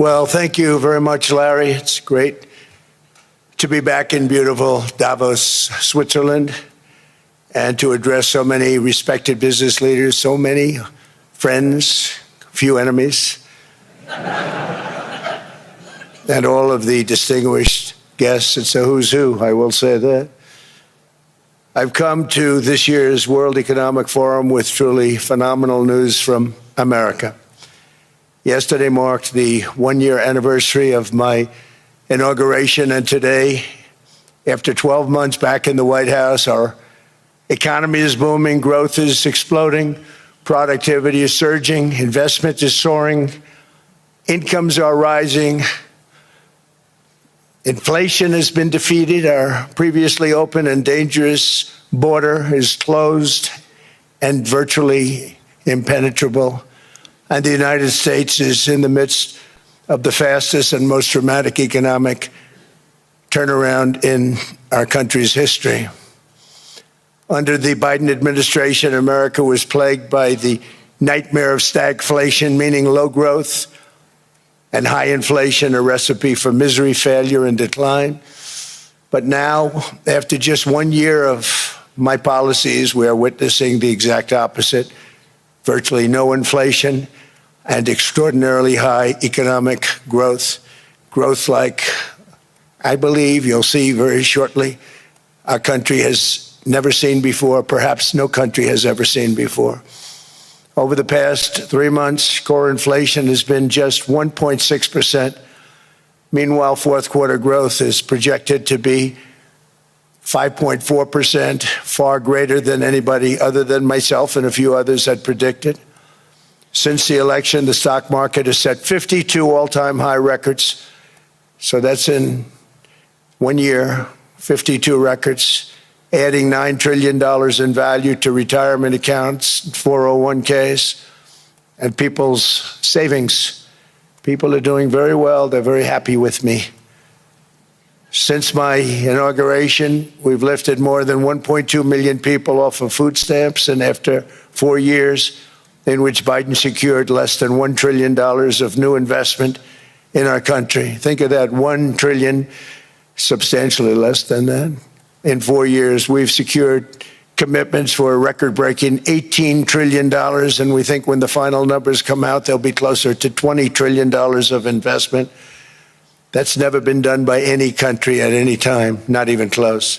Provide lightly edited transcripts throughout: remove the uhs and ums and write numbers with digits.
Well, thank you very much, Larry. It's great to be back in beautiful Davos, Switzerland, and to address so many respected business leaders, so many friends, few enemies, and all of the distinguished guests. It's a who's who, I will say that. I've come to this year's World Economic Forum with truly phenomenal news from America. Yesterday marked the one-year anniversary of my inauguration, and today, after 12 months back in the White House, our economy is booming, growth is exploding, productivity is surging, investment is soaring, incomes are rising, inflation has been defeated, our previously open and dangerous border is closed and virtually impenetrable. And the United States is in the midst of the fastest and most dramatic economic turnaround in our country's history. Under the Biden administration, America was plagued by the nightmare of stagflation, meaning low growth and high inflation, a recipe for misery, failure, and decline. But now, after just 1 year of my policies, we are witnessing the exact opposite: virtually no inflation and extraordinarily high economic growth. Growth like, I believe, you'll see very shortly, our country has never seen before, perhaps no country has ever seen before. Over the past 3 months, core inflation has been just 1.6%. Meanwhile, fourth quarter growth is projected to be 5.4%, far greater than anybody other than myself and a few others had predicted. Since the election, the stock market has set 52 all-time high records. So that's in 1 year, 52 records, adding $9 trillion in value to retirement accounts, 401ks, and people's savings. People are doing very well. They're very happy with me. Since my inauguration, we've lifted more than 1.2 million people off of food stamps, and after 4 years in which Biden secured less than $1 trillion of new investment in our country. Think of that, 1 trillion, substantially less than that. In 4 years, we've secured commitments for a record-breaking $18 trillion, and we think when the final numbers come out, they'll be closer to $20 trillion of investment. That's never been done by any country at any time, not even close.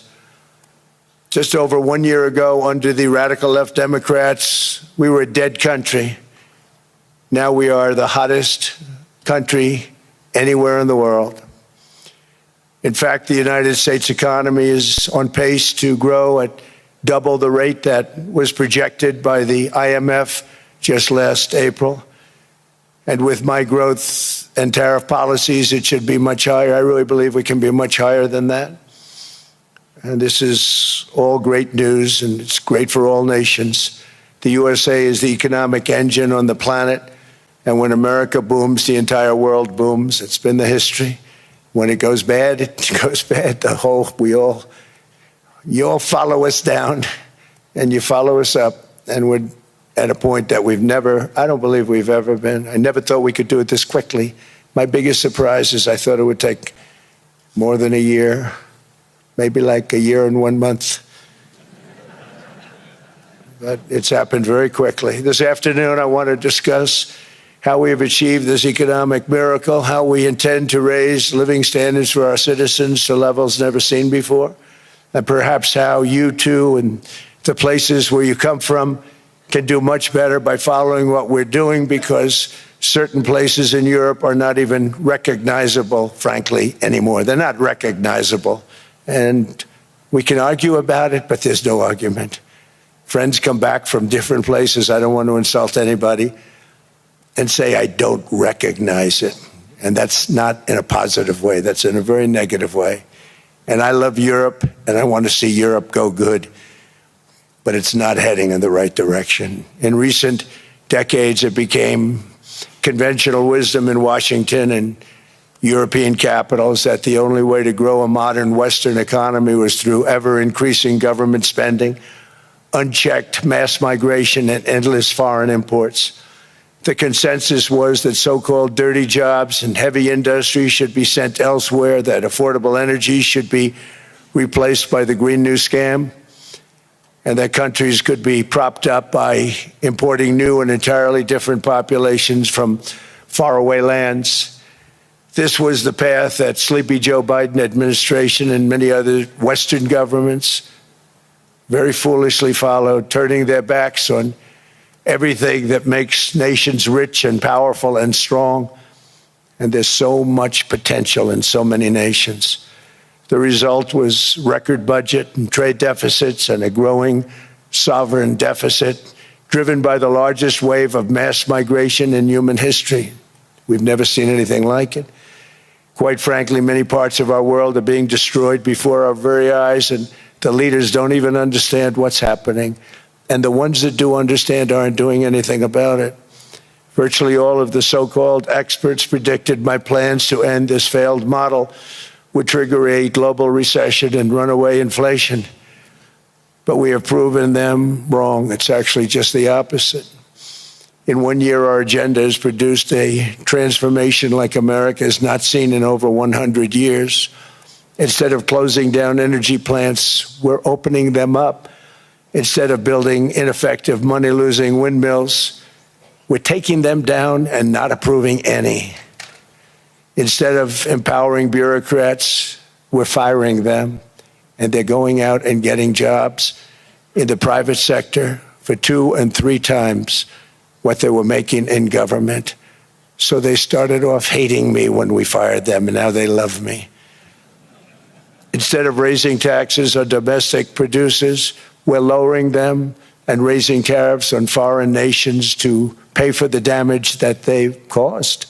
Just over 1 year ago, under the radical left Democrats, we were a dead country. Now we are the hottest country anywhere in the world. In fact, the United States economy is on pace to grow at double the rate that was projected by the IMF just last April. And with my growth and tariff policies, it should be much higher. I really believe we can be much higher than that. And this is all great news, and it's great for all nations. The USA is the economic engine on the planet, and when America booms, the entire world booms. It's been the history. When it goes bad, it goes bad. You all follow us down, and you follow us up, and we're at a point that I don't believe we've ever been. I never thought we could do it this quickly. My biggest surprise is I thought it would take more than a year, maybe like a year and 1 month. But it's happened very quickly. This afternoon, I want to discuss how we have achieved this economic miracle, how we intend to raise living standards for our citizens to levels never seen before, and perhaps how you too and the places where you come from can do much better by following what we're doing, because certain places in Europe are not even recognizable, frankly, anymore. They're not recognizable. And we can argue about it, but there's no argument. Friends come back from different places. I don't want to insult anybody and say I don't recognize it. And that's not in a positive way. That's in a very negative way. And I love Europe, and I want to see Europe go good, but it's not heading in the right direction. In recent decades, it became conventional wisdom in Washington and European capitals that the only way to grow a modern Western economy was through ever-increasing government spending, unchecked mass migration, and endless foreign imports. The consensus was that so-called dirty jobs and heavy industry should be sent elsewhere, that affordable energy should be replaced by the Green New Scam, and that countries could be propped up by importing new and entirely different populations from faraway lands. This was the path that Sleepy Joe Biden administration and many other Western governments very foolishly followed, turning their backs on everything that makes nations rich and powerful and strong. And there's so much potential in so many nations. The result was record budget and trade deficits and a growing sovereign deficit driven by the largest wave of mass migration in human history. We've never seen anything like it. Quite frankly, many parts of our world are being destroyed before our very eyes, and the leaders don't even understand what's happening. And the ones that do understand aren't doing anything about it. Virtually all of the so-called experts predicted my plans to end this failed model would trigger a global recession and runaway inflation. But we have proven them wrong. It's actually just the opposite. In 1 year, our agenda has produced a transformation like America has not seen in over 100 years. Instead of closing down energy plants, we're opening them up. Instead of building ineffective, money-losing windmills, we're taking them down and not approving any. Instead of empowering bureaucrats, we're firing them, and they're going out and getting jobs in the private sector for 2 and 3 times what they were making in government. So they started off hating me when we fired them, and now they love me. Instead of raising taxes on domestic producers, we're lowering them and raising tariffs on foreign nations to pay for the damage that they've caused.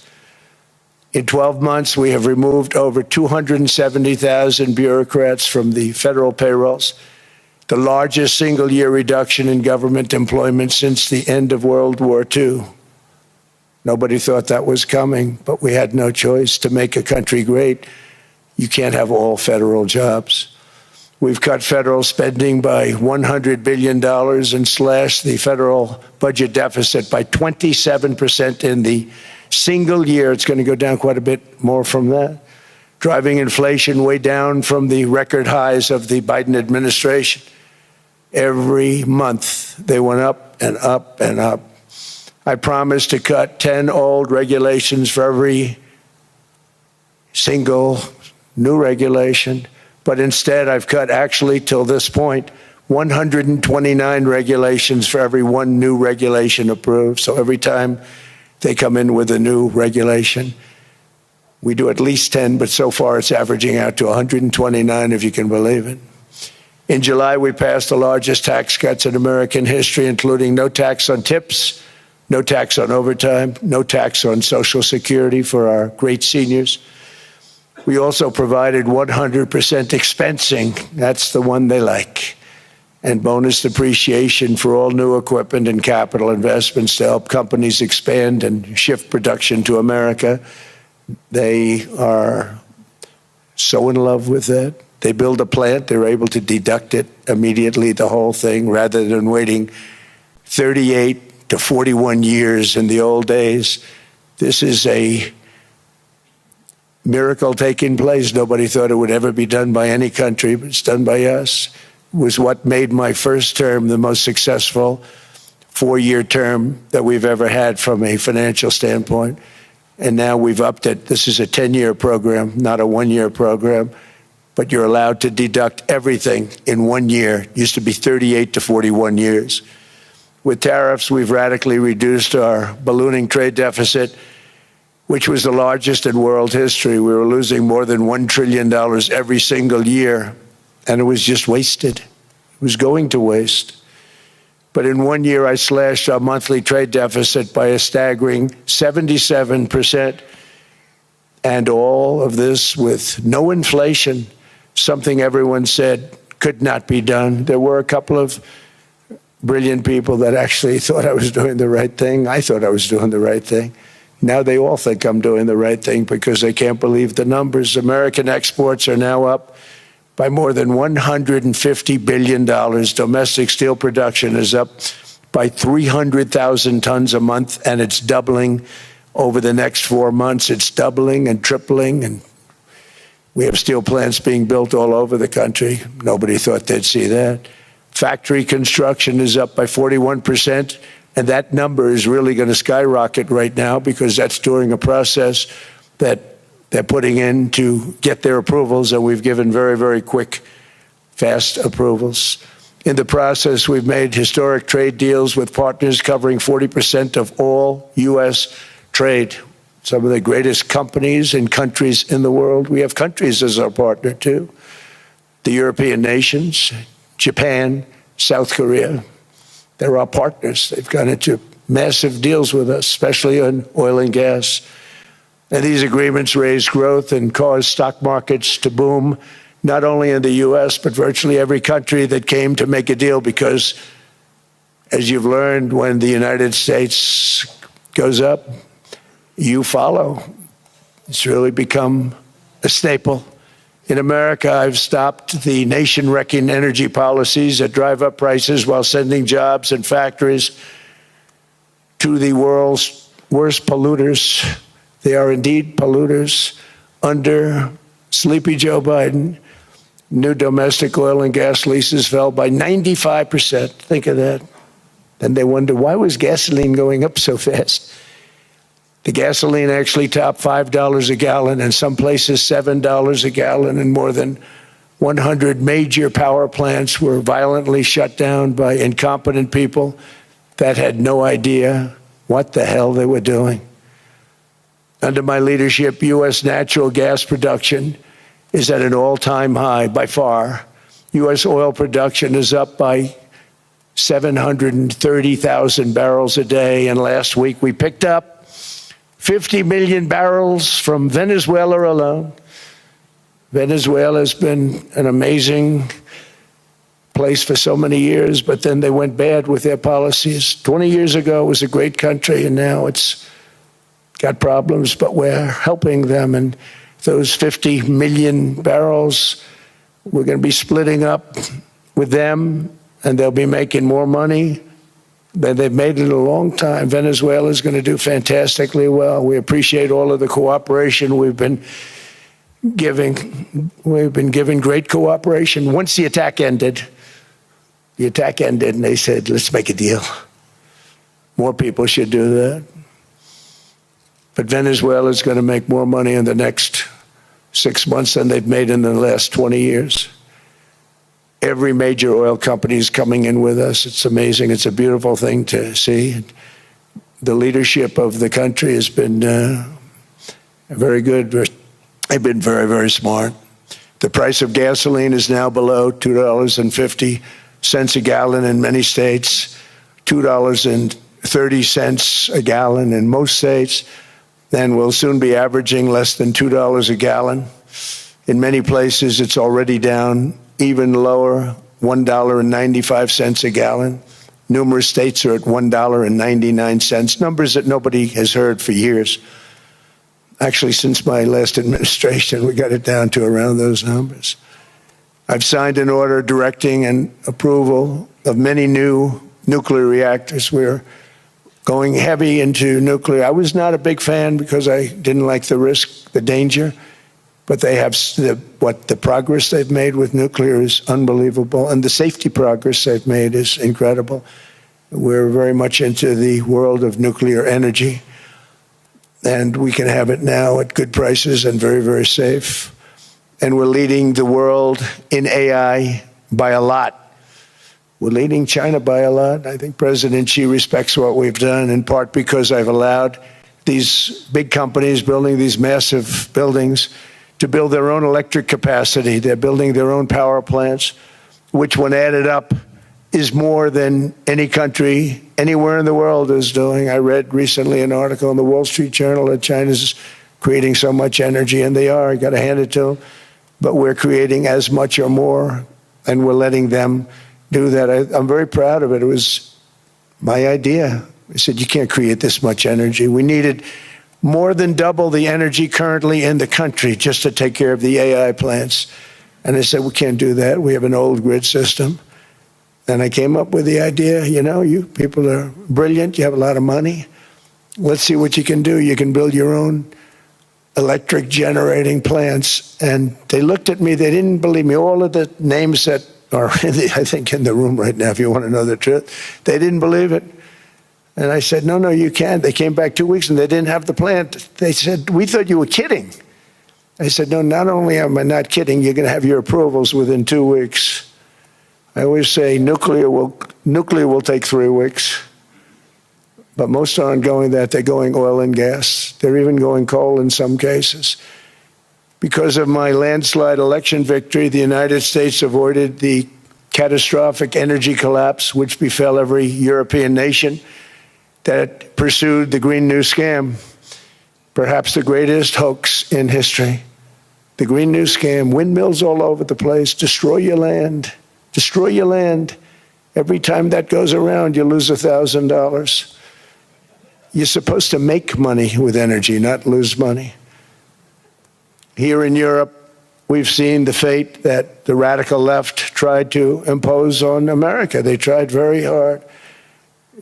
In 12 months, we have removed over 270,000 bureaucrats from the federal payrolls, the largest single-year reduction in government employment since the end of World War II. Nobody thought that was coming, but we had no choice. To make a country great, you can't have all federal jobs. We've cut federal spending by $100 billion and slashed the federal budget deficit by 27% in the single year. It's going to go down quite a bit more from that, driving inflation way down from the record highs of the Biden administration. Every month, they went up and up and up. I promised to cut 10 old regulations for every single new regulation. But instead, I've cut, actually, till this point, 129 regulations for every 1 new regulation approved. So every time they come in with a new regulation, we do at least 10, but so far it's averaging out to 129, if you can believe it. In July, we passed the largest tax cuts in American history, including no tax on tips, no tax on overtime, no tax on Social Security for our great seniors. We also provided 100% expensing, that's the one they like, and bonus depreciation for all new equipment and capital investments to help companies expand and shift production to America. They are so in love with that. They build a plant, they're able to deduct it immediately, the whole thing, rather than waiting 38 to 41 years in the old days. This is a miracle taking place. Nobody thought it would ever be done by any country, but it's done by us. It was what made my first term the most successful 4-year term that we've ever had from a financial standpoint. And now we've upped it. This is a 10-year program, not a 1-year program, but you're allowed to deduct everything in 1 year. It used to be 38 to 41 years. With tariffs, we've radically reduced our ballooning trade deficit, which was the largest in world history. We were losing more than $1 trillion every single year, and it was just wasted. It was going to waste. But in 1 year, I slashed our monthly trade deficit by a staggering 77%, and all of this with no inflation, something everyone said could not be done. There were a couple of brilliant people that actually thought I was doing the right thing. I thought I was doing the right thing. Now they all think I'm doing the right thing because they can't believe the numbers. American exports are now up by more than $150 billion. Domestic steel production is up by 300,000 tons a month, and it's doubling over the next 4 months. It's doubling and tripling, and we have steel plants being built all over the country. Nobody thought they'd see that. Factory construction is up by 41%, and that number is really going to skyrocket right now because that's during a process that they're putting in to get their approvals, and we've given very, very quick, fast approvals. In the process, we've made historic trade deals with partners covering 40% of all U.S. trade. Some of the greatest companies and countries in the world. We have countries as our partner, too. The European nations, Japan, South Korea. They're our partners. They've gone into massive deals with us, especially on oil and gas. And these agreements raise growth and cause stock markets to boom, not only in the U.S., but virtually every country that came to make a deal, because, as you've learned, when the United States goes up, you follow. It's really become a staple. In America, I've stopped the nation-wrecking energy policies that drive up prices while sending jobs and factories to the world's worst polluters. They are indeed polluters. Under sleepy Joe Biden, new domestic oil and gas leases fell by 95%. Think of that. Then they wonder, why was gasoline going up so fast? The gasoline actually topped $5 a gallon, and some places $7 a gallon, and more than 100 major power plants were violently shut down by incompetent people that had no idea what the hell they were doing. Under my leadership, U.S. natural gas production is at an all-time high by far. U.S. oil production is up by 730,000 barrels a day, and last week we picked up 50 million barrels from Venezuela alone. Venezuela has been an amazing place for so many years, but then they went bad with their policies. 20 years ago, it was a great country, and now it's got problems, but we're helping them. And those 50 million barrels, we're going to be splitting up with them, and they'll be making more money than they've made in a long time. Venezuela is going to do fantastically well. We appreciate all of the cooperation we've been giving. We've been giving great cooperation. Once the attack ended, and they said, let's make a deal. More people should do that. But Venezuela is going to make more money in the next 6 months than they've made in the last 20 years. Every major oil company is coming in with us. It's amazing. It's a beautiful thing to see. The leadership of the country has been very good. They've been very, very smart. The price of gasoline is now below $2.50 a gallon in many states, $2.30 a gallon in most states. Then we'll soon be averaging less than $2 a gallon. In many places, it's already down even lower, $1.95 a gallon. Numerous states are at $1.99, numbers that nobody has heard for years. Actually, since my last administration, we got it down to around those numbers. I've signed an order directing and approval of many new nuclear reactors. We're going heavy into nuclear. I was not a big fan because I didn't like the risk, the danger, but they have the progress they've made with nuclear is unbelievable, and the safety progress they've made is incredible. We're very much into the world of nuclear energy, and we can have it now at good prices and very, very safe. And we're leading the world in AI by a lot. We're leading China by a lot. I think President Xi respects what we've done, in part because I've allowed these big companies building these massive buildings to build their own electric capacity. They're building their own power plants, which when added up is more than any country anywhere in the world is doing. I read recently an article in the Wall Street Journal that China's creating so much energy, and they are. I got to hand it to them. But we're creating as much or more, and we're letting them do that. I'm very proud of it. It was my idea. I said, you can't create this much energy. We needed more than double the energy currently in the country just to take care of the AI plants. And I said, we can't do that. We have an old grid system. And I came up with the idea, you people are brilliant, you have a lot of money. Let's see what you can do. You can build your own electric generating plants. And they looked at me, they didn't believe me. All of the names that are, I think, in the room right now, if you want to know the truth, they didn't believe it. And I said, no, you can't. They came back 2 weeks and they didn't have the plant. They said, we thought you were kidding. I said, no, not only am I not kidding, you're going to have your approvals within 2 weeks. I always say nuclear will take 3 weeks, but most aren't going that. They're going oil and gas. They're even going coal in some cases. Because of my landslide election victory, the United States avoided the catastrophic energy collapse which befell every European nation that pursued the Green New Scam, perhaps the greatest hoax in history. The Green New Scam, windmills all over the place, destroy your land. Destroy your land. Every time that goes around, you lose $1,000. You're supposed to make money with energy, not lose money. Here in Europe, we've seen the fate that the radical left tried to impose on America. They tried very hard.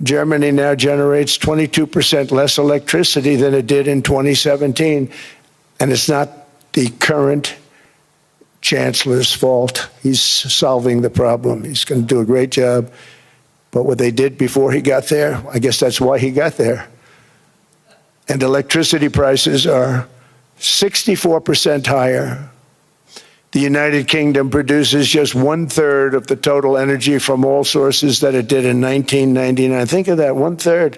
Germany now generates 22% less electricity than it did in 2017. And it's not the current chancellor's fault. He's solving the problem. He's going to do a great job. But what they did before he got there, I guess that's why he got there. And electricity prices are 64% higher. The United Kingdom produces just 1/3 of the total energy from all sources that it did in 1999. Think of that, 1/3.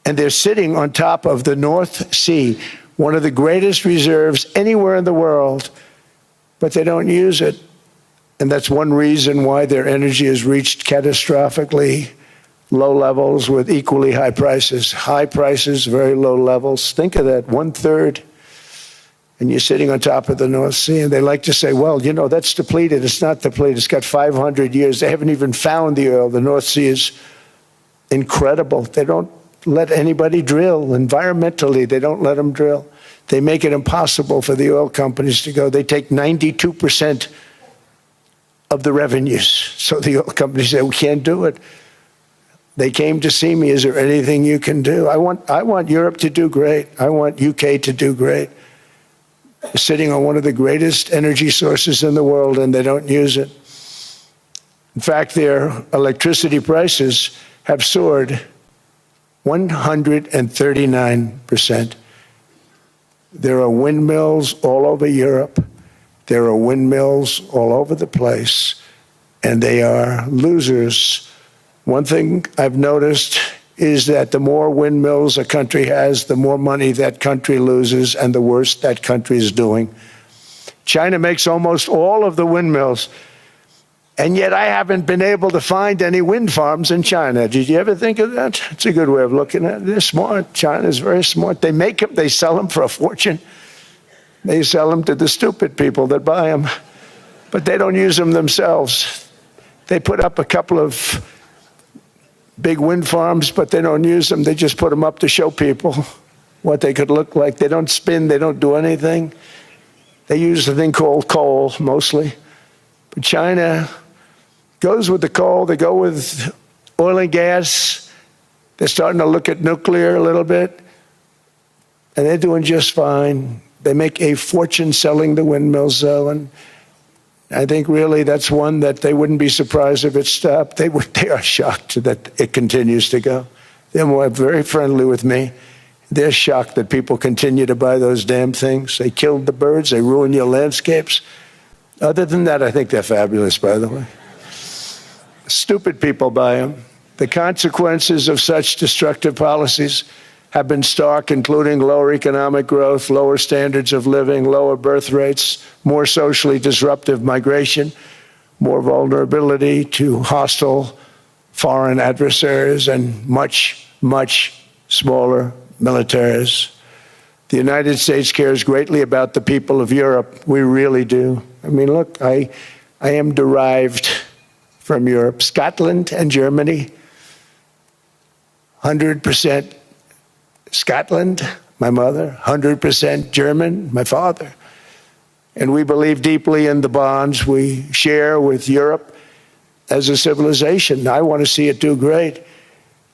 And they're sitting on top of the North Sea, one of the greatest reserves anywhere in the world, but they don't use it. And that's one reason why their energy has reached catastrophically low levels with equally high prices. High prices, very low levels. Think of that, 1/3. And you're sitting on top of the North Sea. And they like to say, well, that's depleted. It's not depleted. It's got 500 years. They haven't even found the oil. The North Sea is incredible. They don't let anybody drill. Environmentally, they don't let them drill. They make it impossible for the oil companies to go. They take 92% of the revenues. So the oil companies say, we can't do it. They came to see me. Is there anything you can do? I want Europe to do great. I want UK to do great. They're sitting on one of the greatest energy sources in the world, and they don't use it. In fact, their electricity prices have soared 139%. There are windmills all over Europe. There are windmills all over the place, and they are losers. One thing I've noticed is that the more windmills a country has, the more money that country loses and the worse that country is doing. China makes almost all of the windmills, and yet I haven't been able to find any wind farms in China. Did you ever think of that? It's a good way of looking at it. They're smart. China is very smart. They make them, they sell them for a fortune. They sell them to the stupid people that buy them, but they don't use them themselves. They put up a couple of big wind farms, but they don't use them. They just put them up to show people what they could look like. They don't spin. They don't do anything. They use a thing called coal, mostly. But China goes with the coal. They go with oil and gas. They're starting to look at nuclear a little bit, and they're doing just fine. They make a fortune selling the windmills, though, and I think really that's one that they wouldn't be surprised if it stopped. They are shocked that it continues to go. They're very friendly with me. They're shocked that people continue to buy those damn things. They killed the birds. They ruin your landscapes. Other than that, I think they're fabulous, by the way. Stupid people buy them. The consequences of such destructive policies have been stark, including lower economic growth, lower standards of living, lower birth rates, more socially disruptive migration, more vulnerability to hostile foreign adversaries, and much, much smaller militaries. The United States cares greatly about the people of Europe. We really do. I mean, look, I am derived from Europe. Scotland and Germany, 100% Scotland, my mother, 100% German, my father. And we believe deeply in the bonds we share with Europe. as a civilization. I want to see it do great.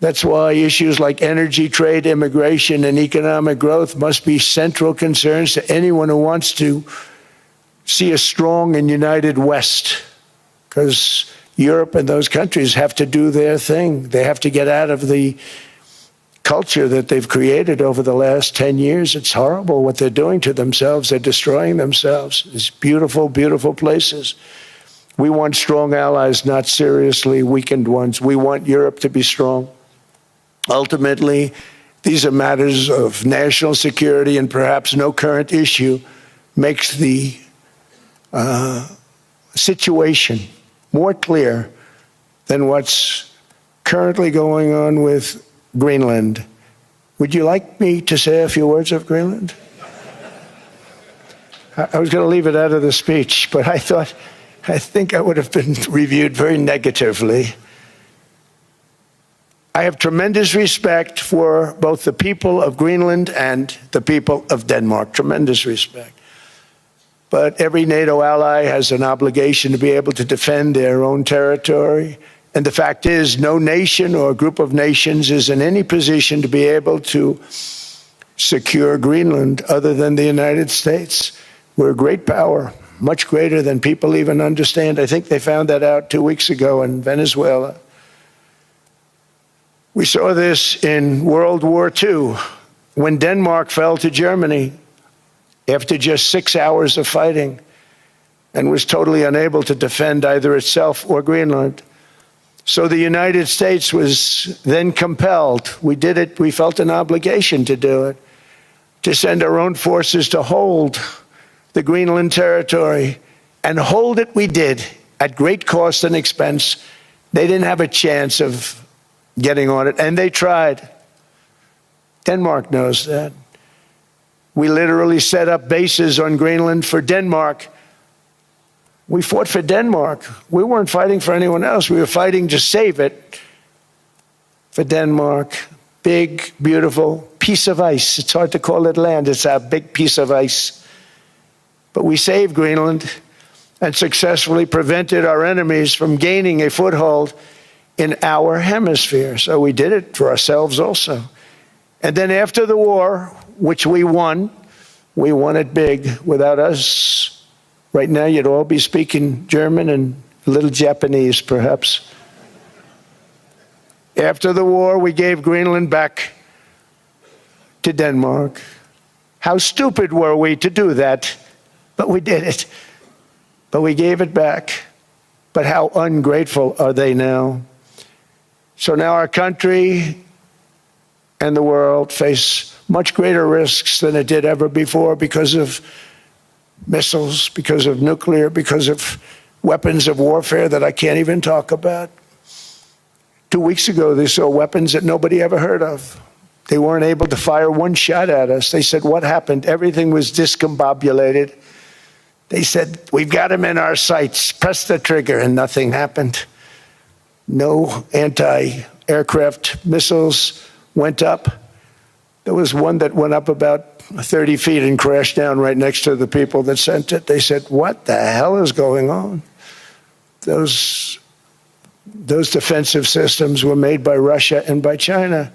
That's why issues like energy, trade, immigration, and economic growth must be central concerns to anyone who wants to see a strong and united West, because Europe and those countries have to do their thing. They have to get out of the culture that they've created over the last 10 years. It's horrible what they're doing to themselves. They're destroying themselves. These beautiful, beautiful places. We want strong allies, not seriously weakened ones. We want Europe to be strong. Ultimately, these are matters of national security, and perhaps no current issue makes the situation more clear than what's currently going on with Greenland. Would you like me to say a few words of Greenland? I was going to leave it out of the speech, but I think I would have been reviewed very negatively. I have tremendous respect for both the people of Greenland and the people of Denmark, tremendous respect. But every NATO ally has an obligation to be able to defend their own territory. And the fact is, no nation or group of nations is in any position to be able to secure Greenland other than the United States. We're a great power, much greater than people even understand. I think they found that out 2 weeks ago in Venezuela. We saw this in World War II, when Denmark fell to Germany after just 6 hours of fighting and was totally unable to defend either itself or Greenland. So the United States was then compelled, we did it, we felt an obligation to do it, to send our own forces to hold the Greenland territory, and hold it we did at great cost and expense. They didn't have a chance of getting on it, and they tried. Denmark knows that. We literally set up bases on Greenland for Denmark. We fought for Denmark. We weren't fighting for anyone else. We were fighting to save it for Denmark. Big, beautiful piece of ice. It's hard to call it land. It's a big piece of ice. But we saved Greenland and successfully prevented our enemies from gaining a foothold in our hemisphere. So we did it for ourselves also. And then after the war, which we won it big. Without us, right now you'd all be speaking German and a little Japanese, perhaps. After the war, we gave Greenland back to Denmark. How stupid were we to do that? But we did it. But we gave it back. But how ungrateful are they now? So now our country and the world face much greater risks than it did ever before because of missiles, because of nuclear, because of weapons of warfare that I can't even talk about. 2 weeks ago, they saw weapons that nobody ever heard of. They weren't able to fire one shot at us. They said, what happened? Everything was discombobulated. They said, we've got them in our sights. Press the trigger, and nothing happened. No anti-aircraft missiles went up. There was one that went up about 30 feet and crashed down right next to the people that sent it. They said, what the hell is going on? Those defensive systems were made by Russia and by China.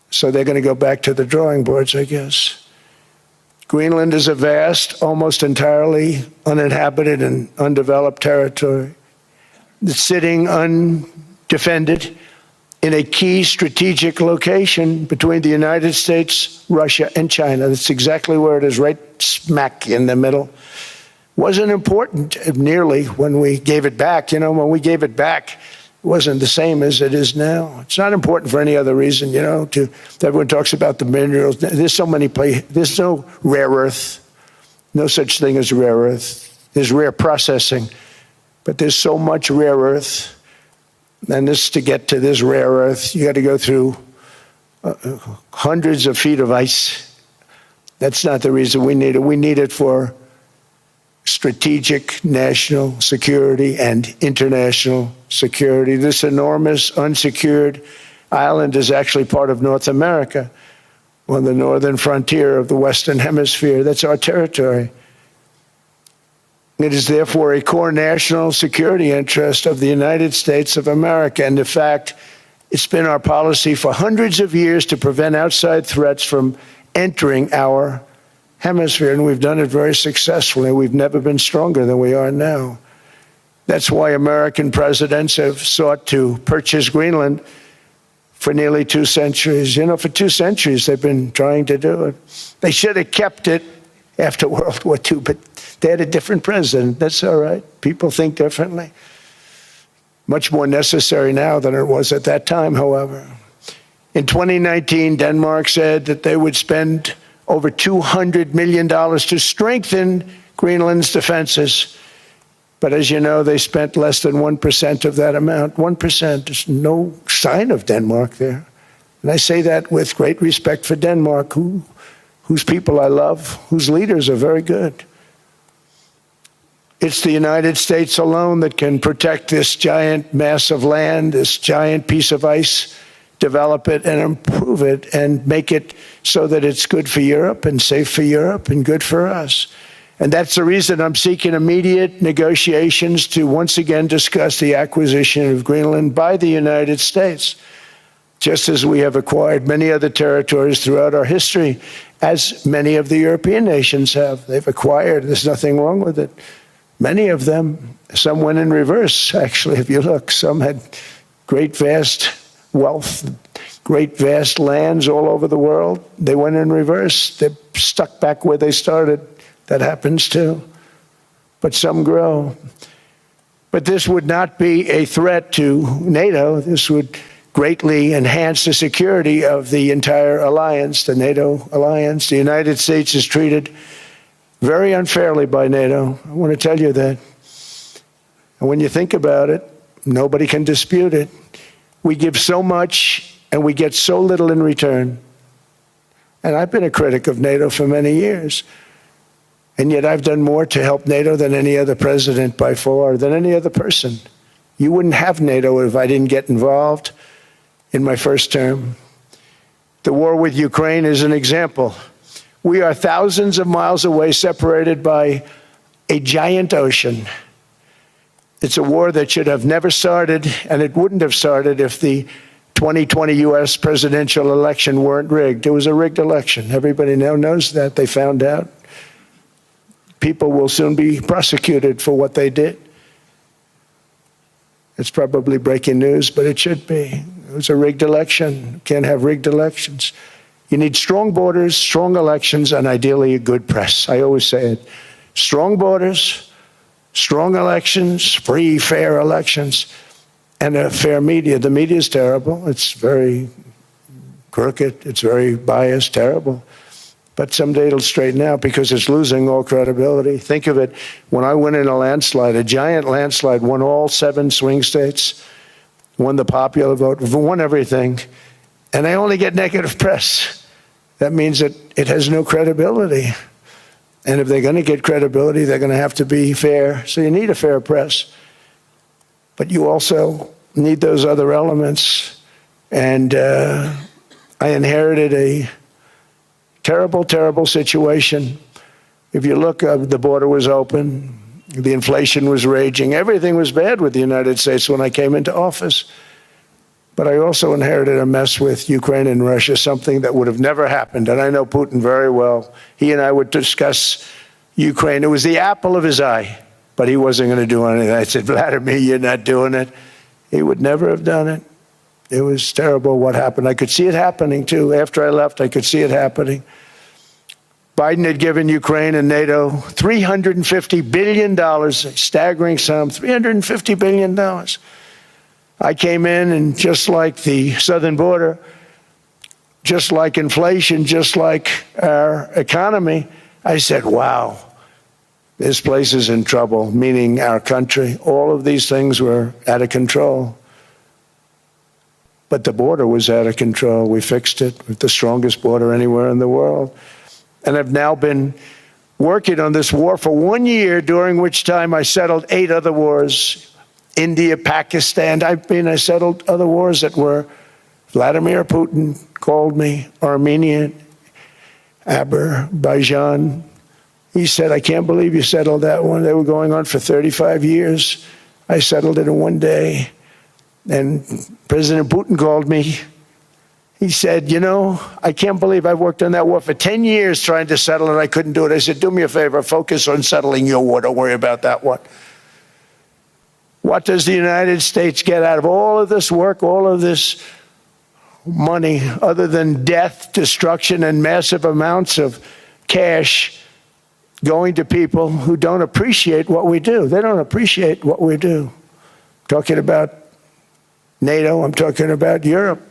So they're going to go back to the drawing boards, I guess. Greenland is a vast, almost entirely uninhabited and undeveloped territory. It's sitting undefended in a key strategic location between the United States, Russia, and China. That's exactly where it is, right smack in the middle. Wasn't important nearly when we gave it back. You know, when we gave it back, it wasn't the same as it is now. It's not important for any other reason, you know, everyone talks about the minerals. There's so many places. There's no rare earth, no such thing as rare earth. There's rare processing, but there's so much rare earth. And to get to this rare earth, you got to go through hundreds of feet of ice. That's not the reason we need it. We need it for strategic national security and international security. This enormous unsecured island is actually part of North America, on the northern frontier of the Western Hemisphere. That's our territory. It is therefore a core national security interest of the United States of America. And in fact, it's been our policy for hundreds of years to prevent outside threats from entering our hemisphere, and we've done it very successfully. We've never been stronger than we are now. That's why American presidents have sought to purchase Greenland for nearly 2 centuries. You know, for 2 centuries they've been trying to do it. They should have kept it after World War II, but they had a different president. That's all right. People think differently. Much more necessary now than it was at that time, however. In 2019, Denmark said that they would spend over $200 million to strengthen Greenland's defenses. But as you know, they spent less than 1% of that amount. 1%. There's no sign of Denmark there. And I say that with great respect for Denmark, whose people I love, whose leaders are very good. It's the United States alone that can protect this giant mass of land, this giant piece of ice, develop it and improve it and make it so that it's good for Europe and safe for Europe and good for us. And that's the reason I'm seeking immediate negotiations to once again discuss the acquisition of Greenland by the United States, just as we have acquired many other territories throughout our history, as many of the European nations have. They've acquired, there's nothing wrong with it. Many of them, some went in reverse, actually, if you look. Some had great, vast wealth, great, vast lands all over the world. They went in reverse. They're stuck back where they started. That happens too. But some grow. But this would not be a threat to NATO. This would greatly enhance the security of the entire alliance, the NATO alliance. The United States is treated very unfairly by NATO. I want to tell you that. And when you think about it, nobody can dispute it. We give so much and we get so little in return. And I've been a critic of NATO for many years. And yet I've done more to help NATO than any other president by far, than any other person. You wouldn't have NATO if I didn't get involved in my first term. The war with Ukraine is an example. We are thousands of miles away, separated by a giant ocean. It's a war that should have never started, and it wouldn't have started if the 2020 U.S. presidential election weren't rigged. It was a rigged election. Everybody now knows that. They found out. People will soon be prosecuted for what they did. It's probably breaking news, but it should be. It was a rigged election. You can't have rigged elections. You need strong borders, strong elections, and ideally a good press. I always say it. Strong borders, strong elections, free, fair elections, and a fair media. The media is terrible. It's very crooked. It's very biased, terrible. But someday it'll straighten out because it's losing all credibility. Think of it. When I went in a landslide, a giant landslide, won all 7 swing states, won the popular vote, won everything, and I only get negative press. That means that it has no credibility. And if they're going to get credibility, they're going to have to be fair. So you need a fair press. But you also need those other elements. And I inherited a terrible, terrible situation. If you look, the border was open. The inflation was raging. Everything was bad with the United States when I came into office. But I also inherited a mess with Ukraine and Russia, something that would have never happened. And I know Putin very well. He and I would discuss Ukraine. It was the apple of his eye, but he wasn't going to do anything. I said, Vladimir, you're not doing it. He would never have done it. It was terrible what happened. I could see it happening, too. After I left, I could see it happening. Biden had given Ukraine and NATO $350 billion, a staggering sum, $350 billion. I came in, and just like the southern border, just like inflation, just like our economy, I said, wow, this place is in trouble, meaning our country. All of these things were out of control. But the border was out of control. We fixed it with the strongest border anywhere in the world. And I've now been working on this war for 1 year, during which time I settled 8 other wars. India, Pakistan. I settled other wars that were Vladimir Putin called me, Armenia, Azerbaijan, He said, I can't believe you settled that one. They were going on for 35 years. I settled it in one day. And President Putin called me. He said, you know, I can't believe I've worked on that war for 10 years trying to settle it. I couldn't do it. I said, do me a favor, focus on settling your war. Don't worry about that one. What does the United States get out of all of this work, all of this money, other than death, destruction, and massive amounts of cash going to people who don't appreciate what we do? They don't appreciate what we do. I'm talking about NATO, I'm talking about Europe.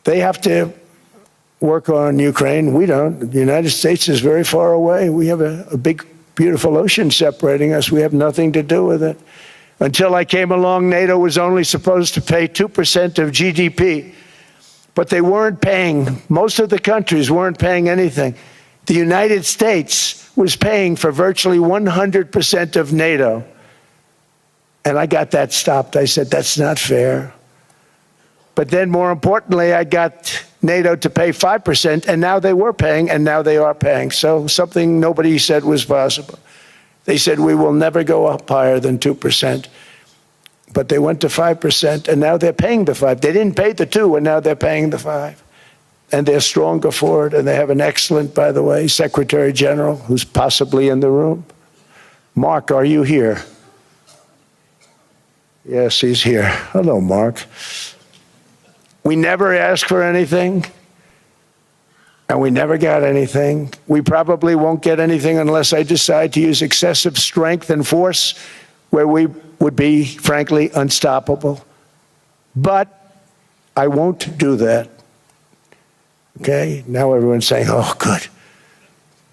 They have to work on Ukraine. We don't. The United States is very far away. We have a big, beautiful ocean separating us. We have nothing to do with it. Until I came along, NATO was only supposed to pay 2% of GDP. But they weren't paying, most of the countries weren't paying anything. The United States was paying for virtually 100% of NATO. And I got that stopped. I said, that's not fair. But then more importantly, I got NATO to pay 5%, and now they were paying, and now they are paying. So something nobody said was possible. They said, we will never go up higher than 2%. But they went to 5%, and now they're paying the 5. They didn't pay the 2, and now they're paying the 5. And they're stronger for it, and they have an excellent, by the way, Secretary General, who's possibly in the room. Mark, are you here? Yes, he's here. Hello, Mark. We never asked for anything, and we never got anything. We probably won't get anything unless I decide to use excessive strength and force where we would be, frankly, unstoppable. But I won't do that. Okay? Now everyone's saying, oh, good.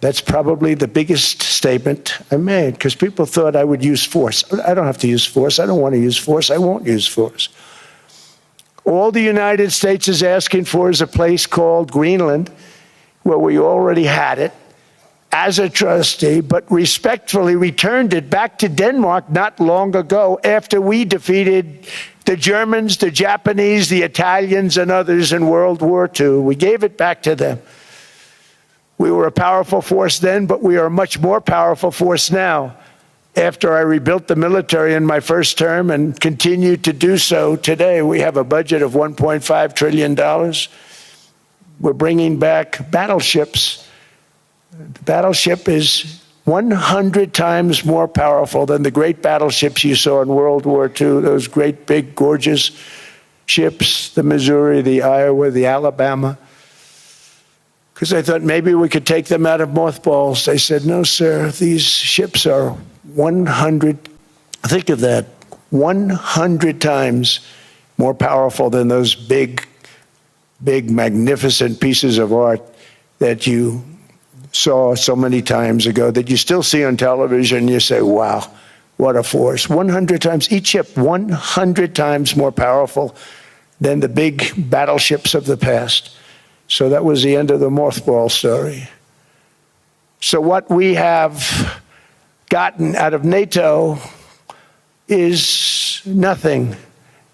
That's probably the biggest statement I made, because people thought I would use force. I don't have to use force. I don't want to use force. I won't use force. All the United States is asking for is a place called Greenland, where we already had it as a trustee, but respectfully returned it back to Denmark not long ago after we defeated the Germans, the Japanese, the Italians, and others in World War II. We gave it back to them. We were a powerful force then, but we are a much more powerful force now. After I rebuilt the military in my first term and continue to do so today, we have a budget of $1.5 trillion. We're bringing back battleships. The battleship is 100 times more powerful than the great battleships you saw in World War II, those great, big, gorgeous ships, the Missouri, the Iowa, the Alabama. Because I thought maybe we could take them out of mothballs. They said, no, sir, these ships are 100, think of that, 100 times more powerful than those big, magnificent pieces of art that you saw so many times ago, that you still see on television. You say, wow, what a force. 100 times, each ship 100 times more powerful than the big battleships of the past. So that was the end of the mothball story. So what we have gotten out of NATO is nothing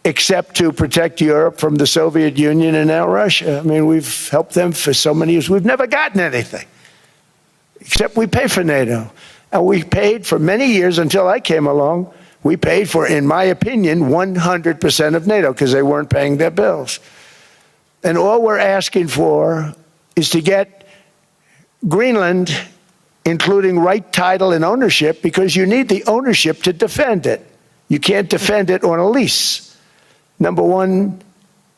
except to protect Europe from the Soviet Union and now Russia. I mean, we've helped them for so many years. We've never gotten anything, except we pay for NATO. And we paid for many years until I came along. We paid for, in my opinion, 100% of NATO because they weren't paying their bills. And all we're asking for is to get Greenland, including right title and ownership, because you need the ownership to defend it. You can't defend it on a lease. Number one,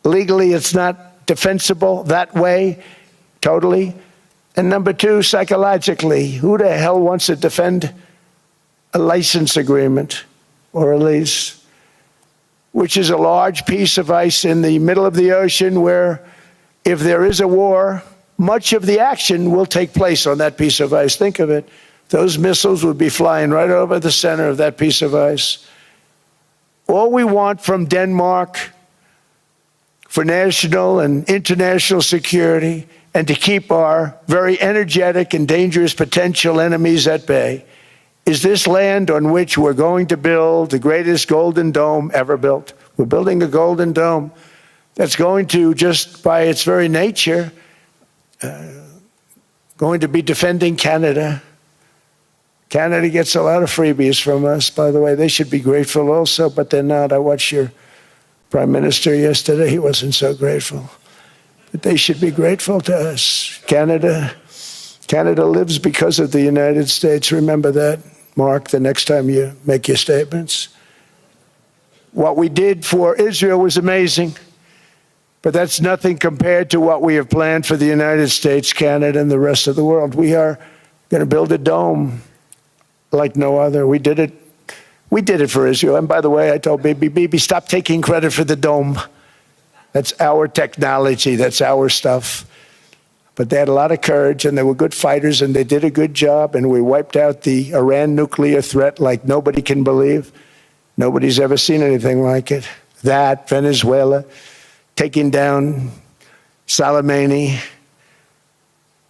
legally it's not defensible that way, totally. And number two, psychologically, who the hell wants to defend a license agreement or a lease, which is a large piece of ice in the middle of the ocean where if there is a war, much of the action will take place on that piece of ice. Think of it. Those missiles would be flying right over the center of that piece of ice. All we want from Denmark for national and international security and to keep our very energetic and dangerous potential enemies at bay is this land on which we're going to build the greatest golden dome ever built. We're building a golden dome that's going to, just by its very nature, going to be defending Canada. Canada gets a lot of freebies from us, by the way. They should be grateful also, but they're not. I watched your Prime Minister yesterday. He wasn't so grateful. But they should be grateful to us. Canada lives because of the United States. Remember that, Mark, the next time you make your statements. What we did for Israel was amazing, but that's nothing compared to what we have planned for the United States, Canada, and the rest of the world. We are going to build a dome like no other. We did it for Israel. And by the way, I told Bibi, stop taking credit for the dome. That's our technology. That's our stuff. But they had a lot of courage, and they were good fighters, and they did a good job, and we wiped out the Iran nuclear threat like nobody can believe. Nobody's ever seen anything like it. That, Venezuela, taking down Soleimani,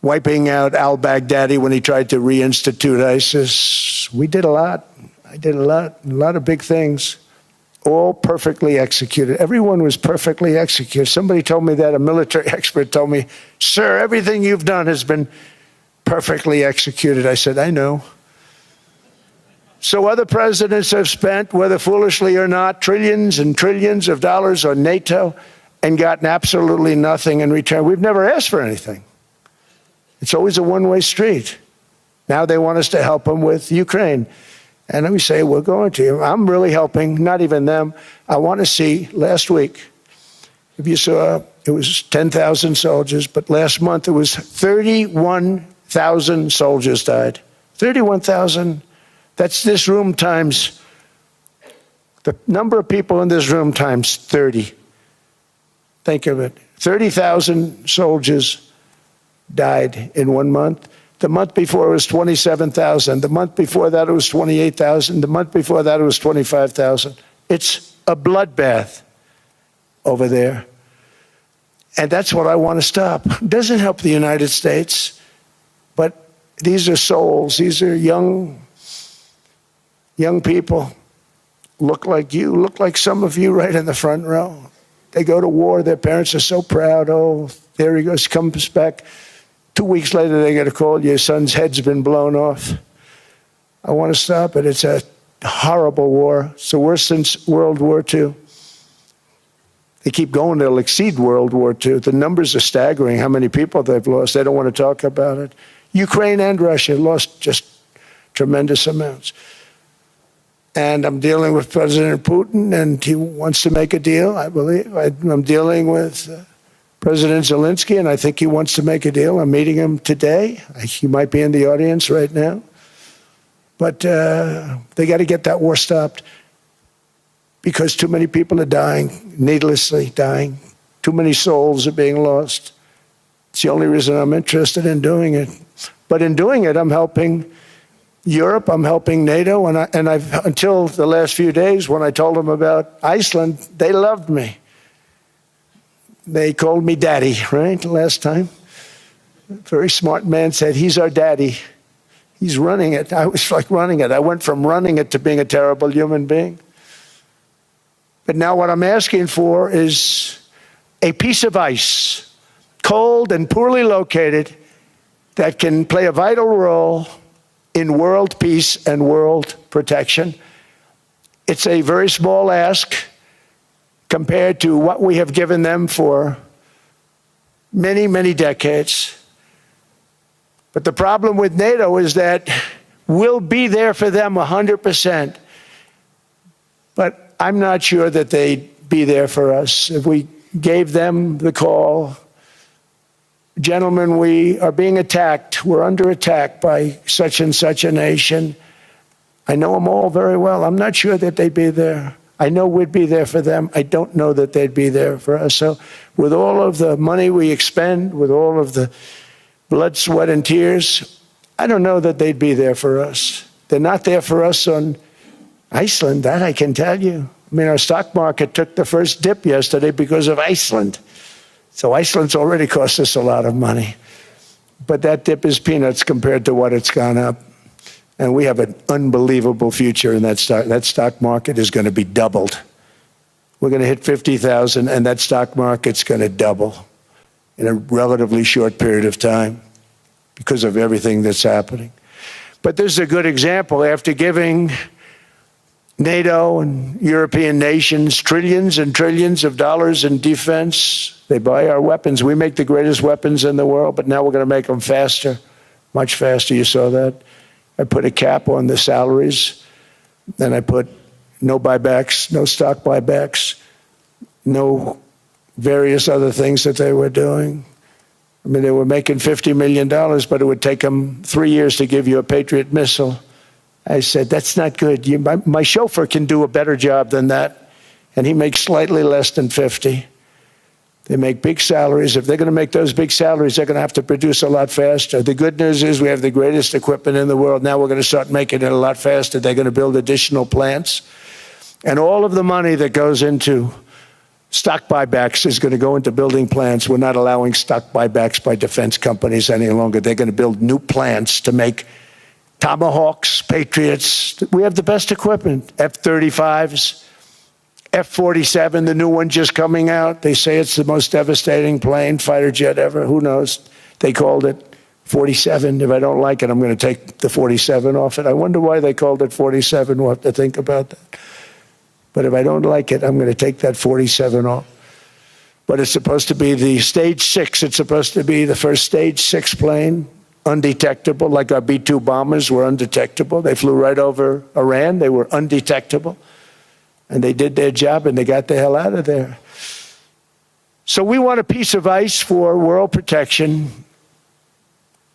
wiping out al-Baghdadi when he tried to reinstitute ISIS. We did a lot. I did a lot of big things, all perfectly executed. Everyone was perfectly executed. Somebody told me that, a military expert told me, sir, everything you've done has been perfectly executed. I said, I know. So other presidents have spent, whether foolishly or not, trillions and trillions of dollars on NATO and gotten absolutely nothing in return. We've never asked for anything. It's always a one-way street. Now they want us to help them with Ukraine. And we say, we're going to. I'm really helping, not even them. I want to see, last week, if you saw, it was 10,000 soldiers, but last month it was 31,000 soldiers died. 31,000. That's this room times, the number of people in this room times 30. Think of it. 30,000 soldiers died in 1 month. The month before it was 27,000. The month before that it was 28,000. The month before that it was 25,000. It's a bloodbath over there. And that's what I want to stop. It doesn't help the United States, but these are souls. These are young people, look like you, look like some of you right in the front row. They go to war, their parents are so proud. Oh, there he goes, comes back. 2 weeks later, they get a call, your son's head's been blown off. I want to stop it. It's a horrible war. It's the worst since World War II. They keep going, they'll exceed World War II. The numbers are staggering, how many people they've lost. They don't want to talk about it. Ukraine and Russia lost just tremendous amounts. And I'm dealing with President Putin, and he wants to make a deal, I believe. I'm dealing with President Zelensky, and I think he wants to make a deal. I'm meeting him today. He might be in the audience right now. But they got to get that war stopped because too many people are dying, needlessly dying. Too many souls are being lost. It's the only reason I'm interested in doing it. But in doing it, I'm helping Europe, I'm helping NATO, and I've until the last few days when I told them about Iceland, they loved me. They called me daddy, right, last time. A very smart man said, he's our daddy. He's running it. I was like running it. I went from running it to being a terrible human being. But now what I'm asking for is a piece of ice, cold and poorly located, that can play a vital role in world peace and world protection. It's a very small ask compared to what we have given them for many, many decades. But the problem with NATO is that we'll be there for them 100%. But I'm not sure that they'd be there for us if we gave them the call. Gentlemen, we are being attacked. We're under attack by such and such a nation. I know them all very well. I'm not sure that they'd be there. I know we'd be there for them. I don't know that they'd be there for us. So with all of the money we expend, with all of the blood, sweat, and tears, I don't know that they'd be there for us. They're not there for us on Iceland, that I can tell you. I mean, our stock market took the first dip yesterday because of Iceland. So Iceland's already cost us a lot of money. But that dip is peanuts compared to what it's gone up. And we have an unbelievable future in that stock. That stock market is going to be doubled. We're going to hit 50,000, and that stock market's going to double in a relatively short period of time. because of everything that's happening. But this is a good example. After giving NATO and European nations trillions and trillions of dollars in defense, they buy our weapons. We make the greatest weapons in the world, but now we're going to make them faster, much faster. You saw that. I put a cap on the salaries. Then I put no buybacks, no stock buybacks, no various other things that they were doing. I mean, they were making $50 million, but it would take them 3 years to give you a Patriot missile. I said, that's not good. My chauffeur can do a better job than that, and he makes slightly less than 50. They make big salaries. If they're going to make those big salaries, they're going to have to produce a lot faster. The good news is we have the greatest equipment in the world. Now we're going to start making it a lot faster. They're going to build additional plants. And all of the money that goes into stock buybacks is going to go into building plants. We're not allowing stock buybacks by defense companies any longer. They're going to build new plants to make Tomahawks, Patriots. We have the best equipment, F-35s, F-47, the new one just coming out. They say it's the most devastating plane, fighter jet ever. Who knows? They called it 47. If I don't like it, I'm going to take the 47 off it. I wonder why they called it 47. We'll have to think about that. But if I don't like it, I'm going to take that 47 off. But it's supposed to be the stage 6. It's supposed to be the first stage 6 plane, undetectable, like our B-2 bombers were undetectable. They flew right over Iran. They were undetectable. And they did their job, and they got the hell out of there. So we want a piece of ice for world protection,